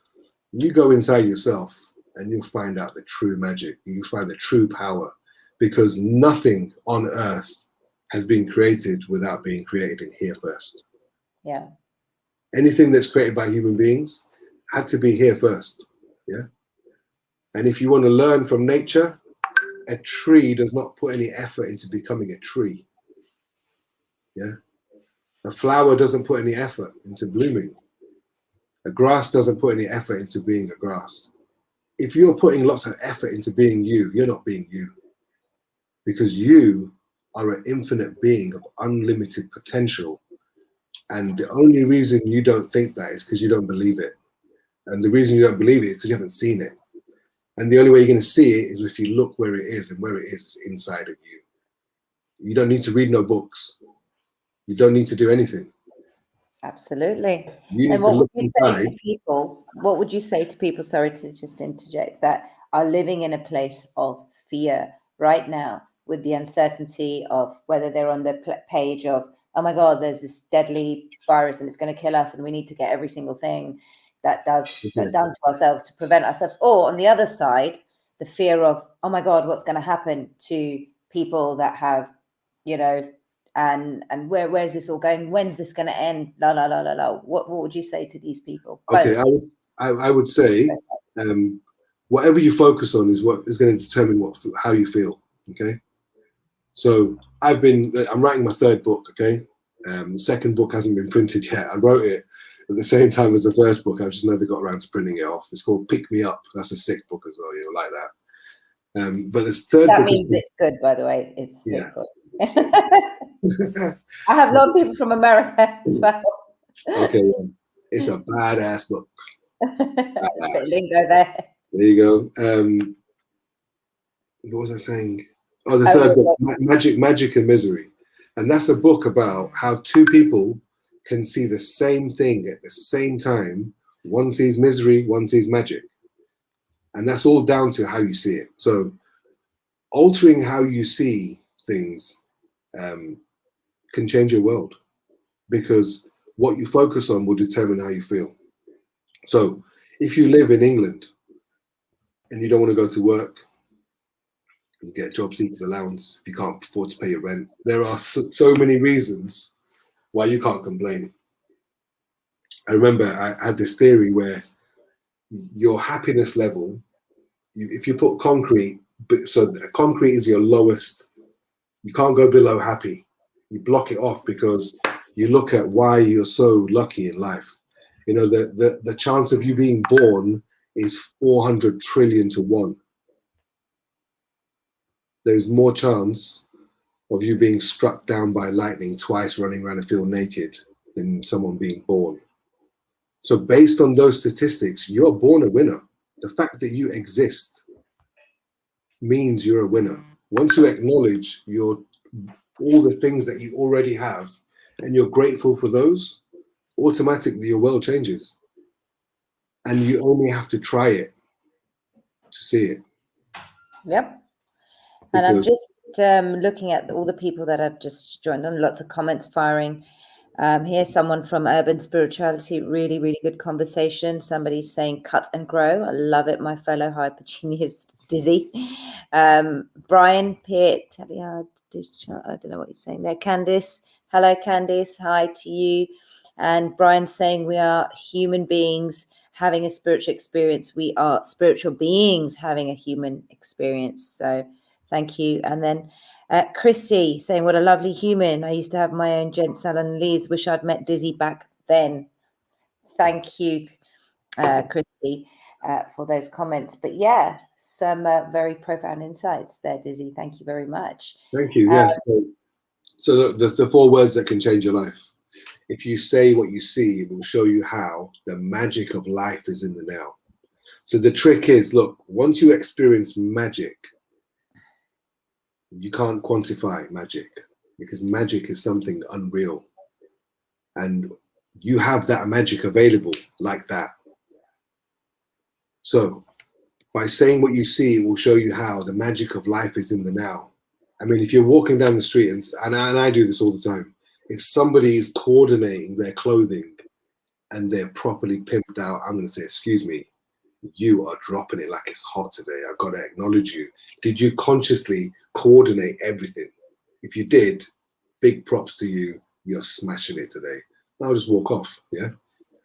you go inside yourself and you'll find out the true magic. You'll find the true power, because nothing on earth has been created without being created in here first. Yeah. Anything that's created by human beings had to be here first. Yeah. And if you want to learn from nature, a tree does not put any effort into becoming a tree. Yeah. A flower doesn't put any effort into blooming. A grass doesn't put any effort into being a grass. If you're putting lots of effort into being you, you're not being you. Because you are an infinite being of unlimited potential. And the only reason you don't think that is because you don't believe it. And the reason you don't believe it is because you haven't seen it. And the only way you're going to see it is if you look where it is, and where it is inside of you. You don't need to read no books. You don't need to do anything. Absolutely. You need and what would you say to people? What would you say to people, sorry to just interject, that are living in a place of fear right now, with the uncertainty of whether they're on the page of, oh my God, there's this deadly virus and it's going to kill us and we need to get every single thing that does done to ourselves to prevent ourselves. Or on the other side, the fear of, oh my God, what's going to happen to people that have, you know, and where's this all going? When's this going to end? La la la la la. What would you say to these people? Okay, I would say, whatever you focus on is what is going to determine how you feel. Okay, so I'm writing my third book. Okay, the second book hasn't been printed yet. I wrote it at the same time as the first book. I've just never got around to printing it off. It's called Pick Me Up. That's a sick book as well. You'll like that. But this third That book means it's good, by the way. It's a sick book. I have a lot of people from America as well. Okay, it's a badass book. Bit lingo there. There you go. What was I saying? Oh, the third book, Magic and Misery. And that's a book about how two people can see the same thing at the same time. One sees misery, one sees magic. And that's all down to how you see it. So altering how you see things can change your world, because what you focus on will determine how you feel. So if you live in England and you don't want to go to work, you get job seekers allowance if you can't afford to pay your rent. There are so many reasons why you can't complain. I remember I had this theory where your happiness level, if you put concrete, so concrete is your lowest, you can't go below happy. You block it off because you look at why you're so lucky in life. You know, the chance of you being born is 400 trillion to 1. There's more chance of you being struck down by lightning twice running around a field naked than someone being born. So based on those statistics, you're born a winner. The fact that you exist means you're a winner. Once you acknowledge all the things that you already have and you're grateful for those, automatically your world changes. And you only have to try it to see it. Yep. And I'm just looking at all the people that have just joined on, lots of comments firing. Here's someone from Urban Spirituality, really, really good conversation. Somebody's saying cut and grow. I love it, my fellow hypergenius Dizzy. Brian, Pitt, I don't know what he's saying there. Candice, hello Candice, hi to you. And Brian's saying we are human beings having a spiritual experience. We are spiritual beings having a human experience. So thank you. And then Christy saying, what a lovely human. I used to have my own gent salon in Leeds. Wish I'd met Dizzy back then. Thank you, Christy, for those comments. But yeah, some very profound insights there, Dizzy. Thank you very much. Thank you. Yes. So the 4 words that can change your life. If you say what you see, it will show you how. The magic of life is in the now. So the trick is, look, once you experience magic, you can't quantify magic, because magic is something unreal. And you have that magic available like that. So by saying what you see, it will show you how. The magic of life is in the now. I mean, if you're walking down the street, and I do this all the time, if somebody is coordinating their clothing and they're properly pimped out, I'm going to say, excuse me, you are dropping it like it's hot today. I've got to acknowledge you. Did you consciously coordinate everything? If you did, big props to you. You're smashing it today. I'll just walk off, yeah?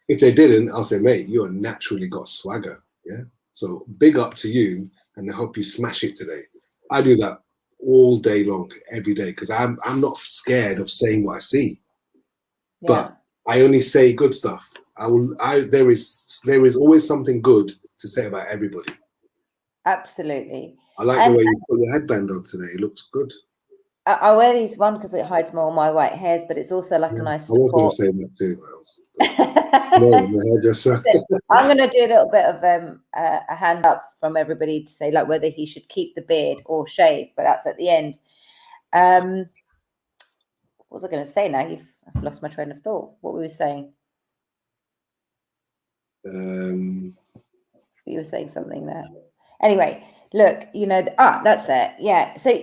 If they didn't, I'll say, mate, you are naturally got swagger, yeah? So big up to you, and I hope you smash it today. I do that all day long, every day, because I'm not scared of saying what I see. Yeah. But I only say good stuff. There is always something good to say about everybody. Absolutely. I like the way you put your headband on today. It looks good. I wear these one because it hides all my white hairs, but it's also like a nice support. I was going to say that too. No, my hairdresser. I'm going to do a little bit of a hand up from everybody to say like whether he should keep the beard or shave, but that's at the end. What was I going to say now? I've lost my train of thought. What were we saying? You were saying something there. Anyway, look, that's it. Yeah. So,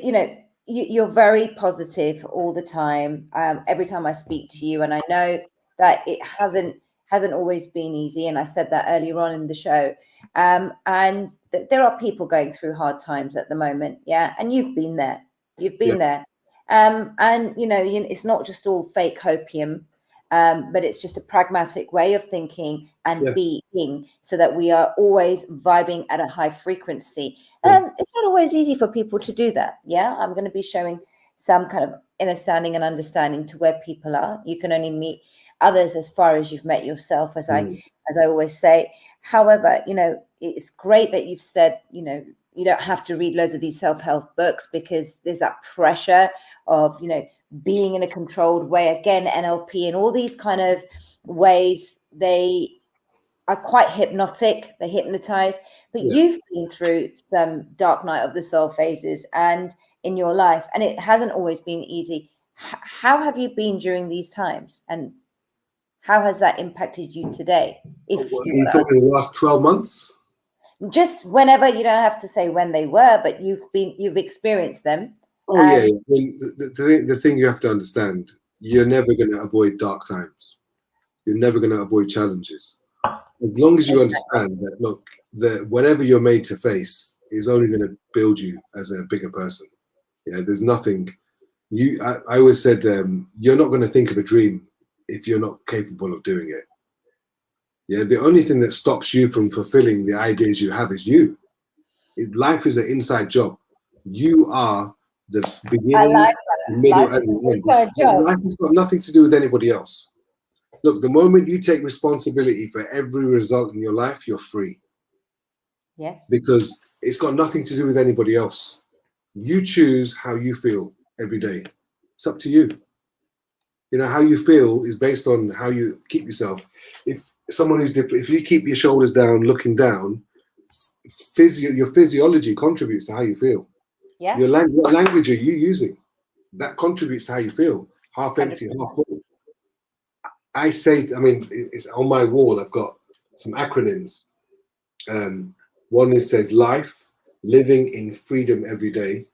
you're very positive all the time. Every time I speak to you, and I know that it hasn't always been easy. And I said that earlier on in the show. And there are people going through hard times at the moment. Yeah. And you've been there. You've been there. And, it's not just all fake hopium, but it's just a pragmatic way of thinking and being, so that we are always vibing at a high frequency. And it's not always easy for people to do that. Yeah, I'm going to be showing some kind of understanding to where people are. You can only meet. others as far as you've met yourself, as I always say. However, it's great that you've said, you don't have to read loads of these self-help books, because there's that pressure of, being in a controlled way. Again, NLP and all these kind of ways, they are quite hypnotic. They hypnotize. But you've been through some dark night of the soul phases and in your life, and it hasn't always been easy. How have you been during these times, and how has that impacted you today? If you talking the last 12 months? Just whenever, you don't have to say when they were, but you've experienced them. Oh yeah. I mean, the thing you have to understand, you're never going to avoid dark times. You're never going to avoid challenges. As long as you understand that, look, that whatever you're made to face is only going to build you as a bigger person. Yeah, there's nothing. I always said, you're not going to think of a dream if you're not capable of doing it. Yeah, the only thing that stops you from fulfilling the ideas you have is you. Life is an inside job. You are the beginning, the middle, and the end. Life has got nothing to do with anybody else. Look, the moment you take responsibility for every result in your life, you're free. Yes. Because it's got nothing to do with anybody else. You choose how you feel every day. It's up to you. How you feel is based on how you keep yourself. If you keep your shoulders down, looking down, your physiology contributes to how you feel. Yeah. What language are you using? That contributes to how you feel. Half empty, 100%. Half full. I say, it's on my wall. I've got some acronyms. One says life, living in freedom every day.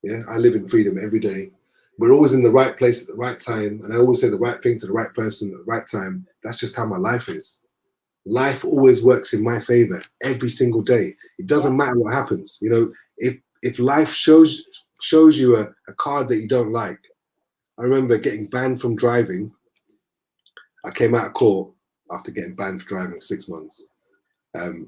Yeah, I live in freedom every day. We're always in the right place at the right time, and I always say the right thing to the right person at the right time. That's just how my life is. Life always works in my favor every single day. It doesn't matter what happens. If life shows you a card that you don't like. I remember getting banned from driving. I came out of court after getting banned for driving for 6 months.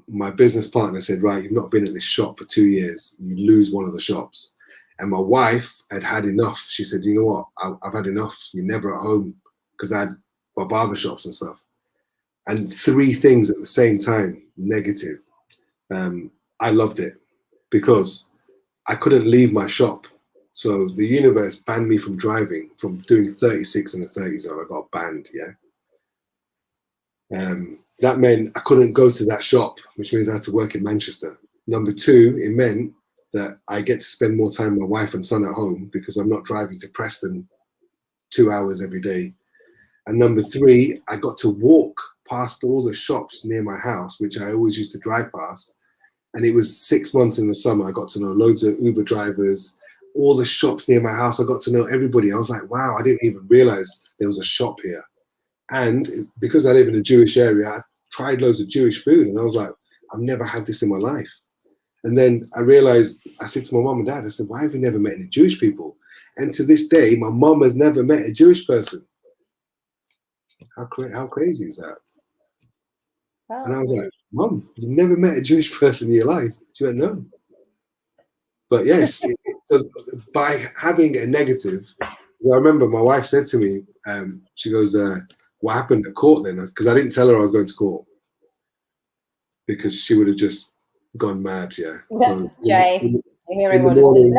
My business partner said, right, you've not been at this shop for 2 years. You lose one of the shops. And my wife had enough. She said, you know what? I've had enough. You're never at home, because I had my barbershops and stuff. And 3 things at the same time, negative. I loved it because I couldn't leave my shop. So the universe banned me from driving, from doing 36 in the 30 zone. I got banned, yeah. That meant I couldn't go to that shop, which means I had to work in Manchester. Number 2, it meant that I get to spend more time with my wife and son at home, because I'm not driving to Preston 2 hours every day. And number 3, I got to walk past all the shops near my house, which I always used to drive past. And it was 6 months in the summer. I got to know loads of Uber drivers, all the shops near my house. I got to know everybody. I was like, wow, I didn't even realize there was a shop here. And because I live in a Jewish area, I tried loads of Jewish food, and I was like, I've never had this in my life. And then I realized, I said to my mom and dad, I said, why have you never met any Jewish people? And to this day, my mom has never met a Jewish person. How crazy is that? Wow. And I was like, Mom, you've never met a Jewish person in your life? She went, no. But yes, so by having a negative, I remember my wife said to me, she goes, what happened at court then? Because I didn't tell her I was going to court, because she would have just gone mad, yeah. So in the morning,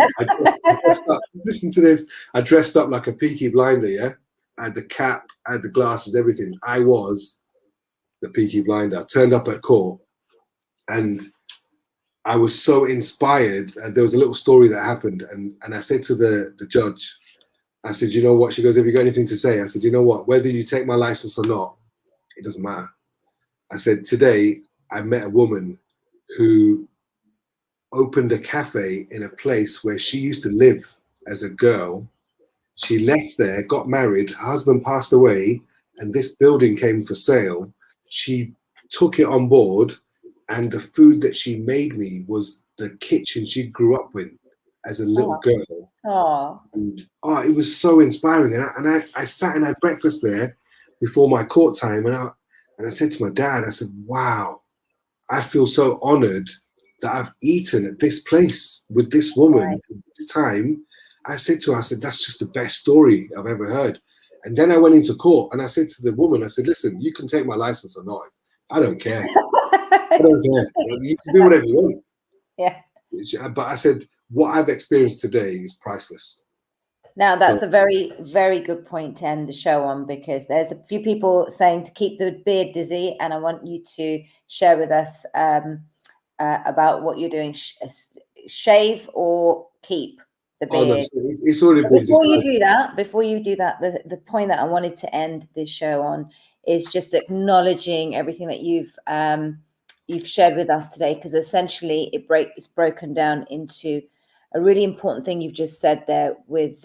listen to this. I dressed up like a Peaky Blinder, yeah. I had the cap, I had the glasses, everything. I was the Peaky Blinder. I turned up at court, and I was so inspired. There was a little story that happened, and I said to the judge, I said, you know what? She goes, have you got anything to say? I said, you know what? Whether you take my license or not, it doesn't matter. I said, today I met a woman who opened a cafe in a place where she used to live as a girl. She left there, got married, her husband passed away, and this building came for sale. She took it on board, and the food that she made me was the kitchen she grew up in as a little girl. And, it was so inspiring. And I sat and had breakfast there before my court time, and I said to my dad, I said, wow, I feel so honored that I've eaten at this place with this woman at this time. I said to her, I said, that's just the best story I've ever heard. And then I went into court and I said to the woman, I said, listen, you can take my license or not. I don't care. I don't care. You can do whatever you want. Yeah. But I said, what I've experienced today is priceless. Now, that's a very, very good point to end the show on, because there's a few people saying to keep the beard, Dizzy, and I want you to share with us about what you're doing. Shave or keep the beard? Oh, no, it's already been Before you decided. do that, the point that I wanted to end this show on is just acknowledging everything that you've shared with us today, because essentially it's broken down into a really important thing you've just said there with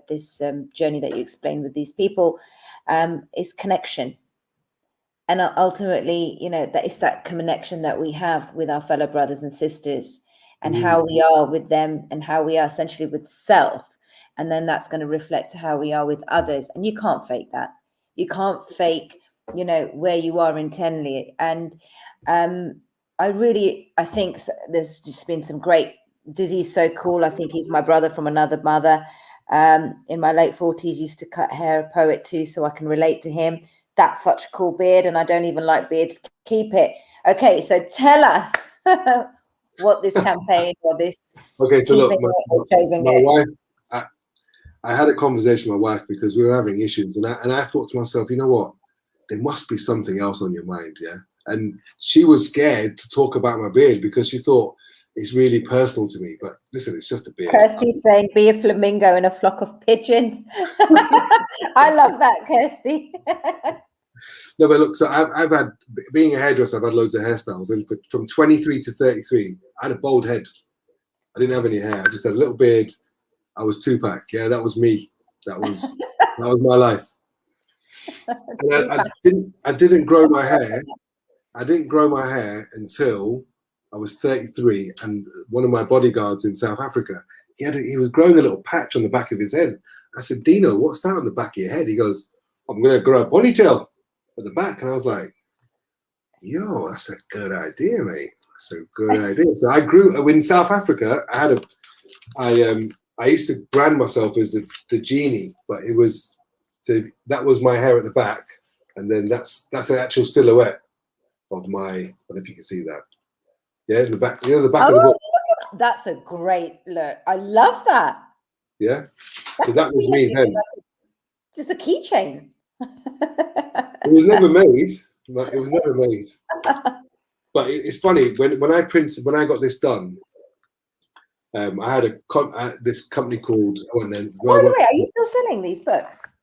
this journey that you explained with these people, is connection. And ultimately, that it's that connection that we have with our fellow brothers and sisters, and how we are with them, and how we are essentially with self. And then that's going to reflect how we are with others. And you can't fake that. You can't fake, where you are internally. And I think there's just been some great. Dizzy's so cool. I think he's my brother from another mother. In my late 40s, used to cut hair, a poet too, so I can relate to him. That's such a cool beard, and I don't even like beards. Keep it. Okay, so tell us what this campaign or this. Okay, so look, my it. wife, I had a conversation with my wife because we were having issues, and I thought to myself, you know what? There must be something else on your mind, yeah? And she was scared to talk about my beard because she thought it's really personal to me. But listen, it's just a beard. Kirsty's saying, be a flamingo in a flock of pigeons. I love that, Kirsty. No, but look, so I've had, being a hairdresser, I've had loads of hairstyles. And from 23 to 33, I had a bald head. I didn't have any hair. I just had a little beard. I was Tupac. Yeah, that was me. That was my life. And I didn't grow my hair. I didn't grow my hair until I was 33. And one of my bodyguards in South Africa, he was growing a little patch on the back of his head. I said, Dino, what's that on the back of your head? He goes, I'm going to grow a ponytail at the back. And I was like, yo, that's a good idea, mate. That's a good idea. So I grew in South Africa. I used to brand myself as the genie, but that was my hair at the back. And then that's an actual silhouette of my, I don't know if you can see that. Yeah, in the back, the back of the book. That's a great look. I love that. Yeah. So that was me then. Just a keychain. It was never made. It was never made. But it's funny when I got this done. I had this company called. By the way, are you still selling these books?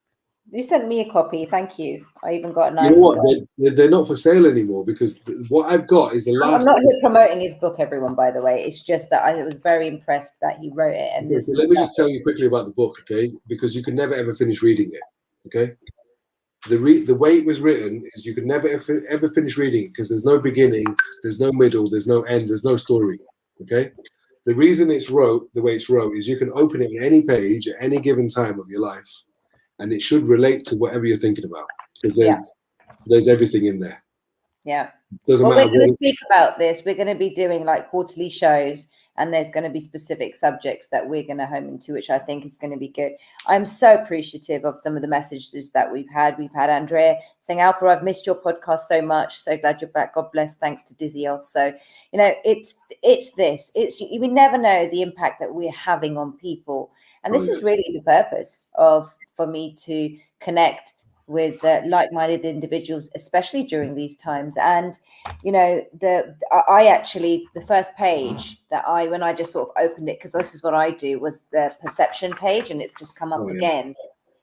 You sent me a copy. Thank you. I even got a nice. You know what? They're not for sale anymore because what I've got is the last. I'm not here promoting his book, everyone. By the way, it's just that I was very impressed that he wrote it. And so let me just tell you quickly about the book, okay? Because you can never ever finish reading it, okay? The way it was written is you can never ever finish reading it because there's no beginning, there's no middle, there's no end, there's no story, okay? The reason it's wrote the way it's wrote is you can open it at any page at any given time of your life, and it should relate to whatever you're thinking about because there's everything in there. Yeah. Doesn't matter. We're going to speak about this. We're going to be doing like quarterly shows, and there's going to be specific subjects that we're going to home into, which I think is going to be good. I'm so appreciative of some of the messages that we've had. We've had Andrea saying, Alpa, I've missed your podcast so much. So glad you're back. God bless. Thanks to Dizzy also. It's this. We never know the impact that we're having on people. And this is really the purpose for me to connect with like-minded individuals, especially during these times. And the first page that when I just sort of opened it, because this is what I do, was the perception page, and it's just come up again.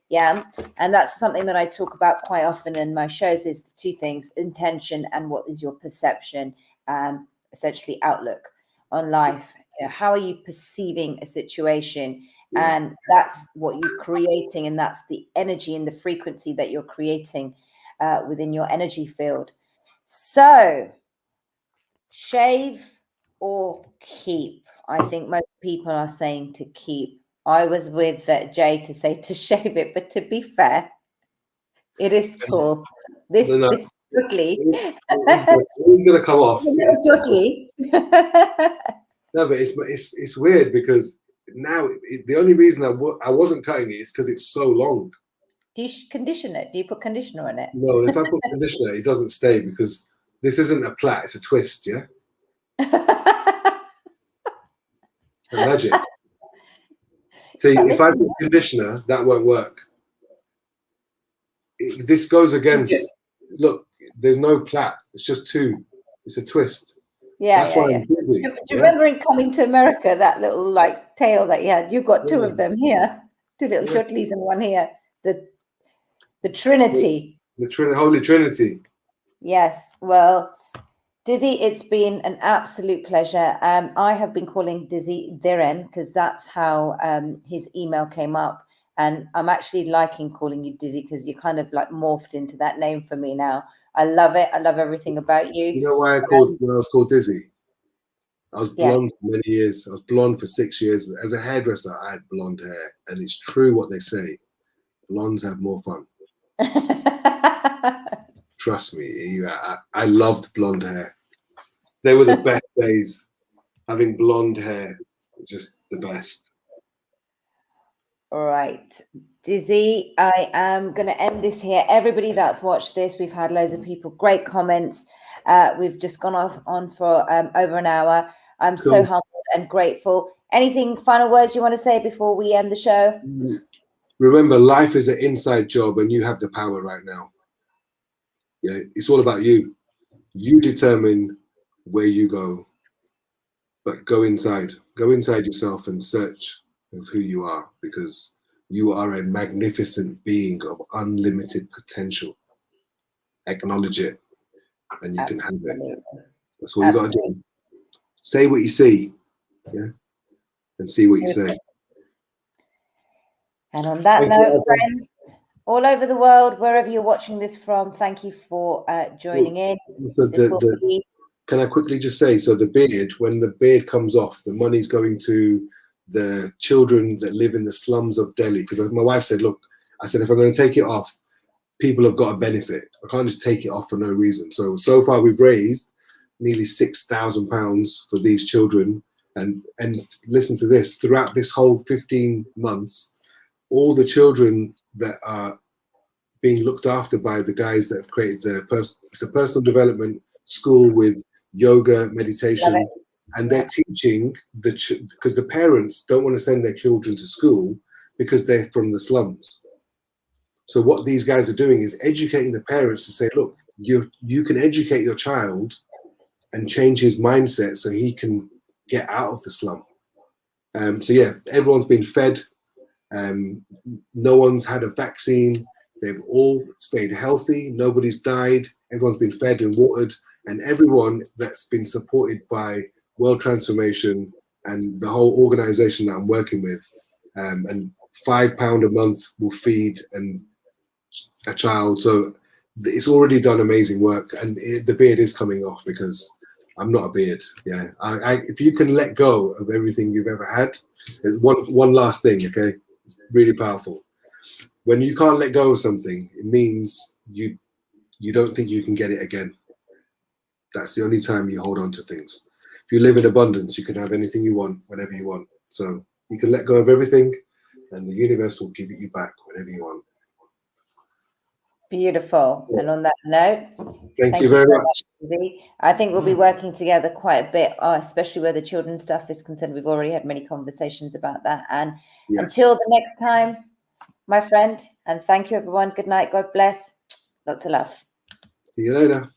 Yeah. And that's something that I talk about quite often in my shows, is the two things: intention and what is your perception, essentially outlook on life. How are you perceiving a situation? And that's what you're creating, and that's the energy and the frequency that you're creating within your energy field. So, shave or keep? I think most people are saying to keep. I was with Jay to say to shave it, but to be fair, it is cool. It's strictly. It's going to come off. Strictly. No, but it's weird because now the only reason I wasn't cutting it is because it's so long. Do you condition it? Do you put conditioner on it? No, if I put conditioner, it doesn't stay because this isn't a plait, it's a twist, yeah? Imagine. See, if I put conditioner, that won't work. This goes against, look, there's no plait, it's just two, it's a twist. Yeah, that's why I'm busy. Do you remember in Coming to America, that little like tail that you had? You've got two of them here, two little chutleys and one here. The Trinity. The Holy Trinity. Yes. Well, Dizzy, it's been an absolute pleasure. I have been calling Dizzy Dhiren because that's how his email came up. And I'm actually liking calling you Dizzy because you kind of like morphed into that name for me now. I love it. I love everything about you. You know why when I was called Dizzy? I was blonde for many years. I was blonde for 6 years. As a hairdresser, I had blonde hair. And it's true what they say. Blondes have more fun. Trust me. I loved blonde hair. They were the best days. Having blonde hair, just the best. All right, Dizzy, I am going to end this here. Everybody that's watched this, we've had loads of people, great comments. We've just gone on for over an hour. I'm so humbled and grateful. Anything, final words you want to say before we end the show? Remember, life is an inside job and you have the power right now. Yeah, it's all about you. You determine where you go, but go inside yourself and search of who you are, because you are a magnificent being of unlimited potential. Acknowledge it and you can have it. That's all you got to do. Say what you see, yeah, and see what you say. And on that note, friends, all over the world, wherever you're watching this from, thank you for joining in. So can I quickly just say, so the beard, when the beard comes off, the money's going to the children that live in the slums of Delhi. Because my wife said, look, I said, if I'm going to take it off, people have got to benefit. I can't just take it off for no reason. So far we've raised nearly £6,000 for these children. And listen to this, throughout this whole 15 months, all the children that are being looked after by the guys that have created it's a personal development school with yoga, meditation, and they're teaching because the parents don't want to send their children to school because they're from the slums. So what these guys are doing is educating the parents to say, look, you can educate your child and change his mindset so he can get out of the slum. So yeah, everyone's been fed. No one's had a vaccine. They've all stayed healthy. Nobody's died. Everyone's been fed and watered. And everyone that's been supported by World Transformation and the whole organization that I'm working with, and £5 a month will feed a child. So it's already done amazing work. And the beard is coming off because I'm not a beard. Yeah, if you can let go of everything you've ever had, one last thing, okay? It's really powerful. When you can't let go of something, it means you don't think you can get it again. That's the only time you hold on to things. If you live in abundance, you can have anything you want, whenever you want. So you can let go of everything and the universe will give it you back whenever you want. Beautiful. Yeah. And on that note, thank you very much. I think we'll be working together quite a bit, especially where the children's stuff is concerned. We've already had many conversations about that. And until the next time, my friend, and thank you, everyone. Good night. God bless. Lots of love. See you later.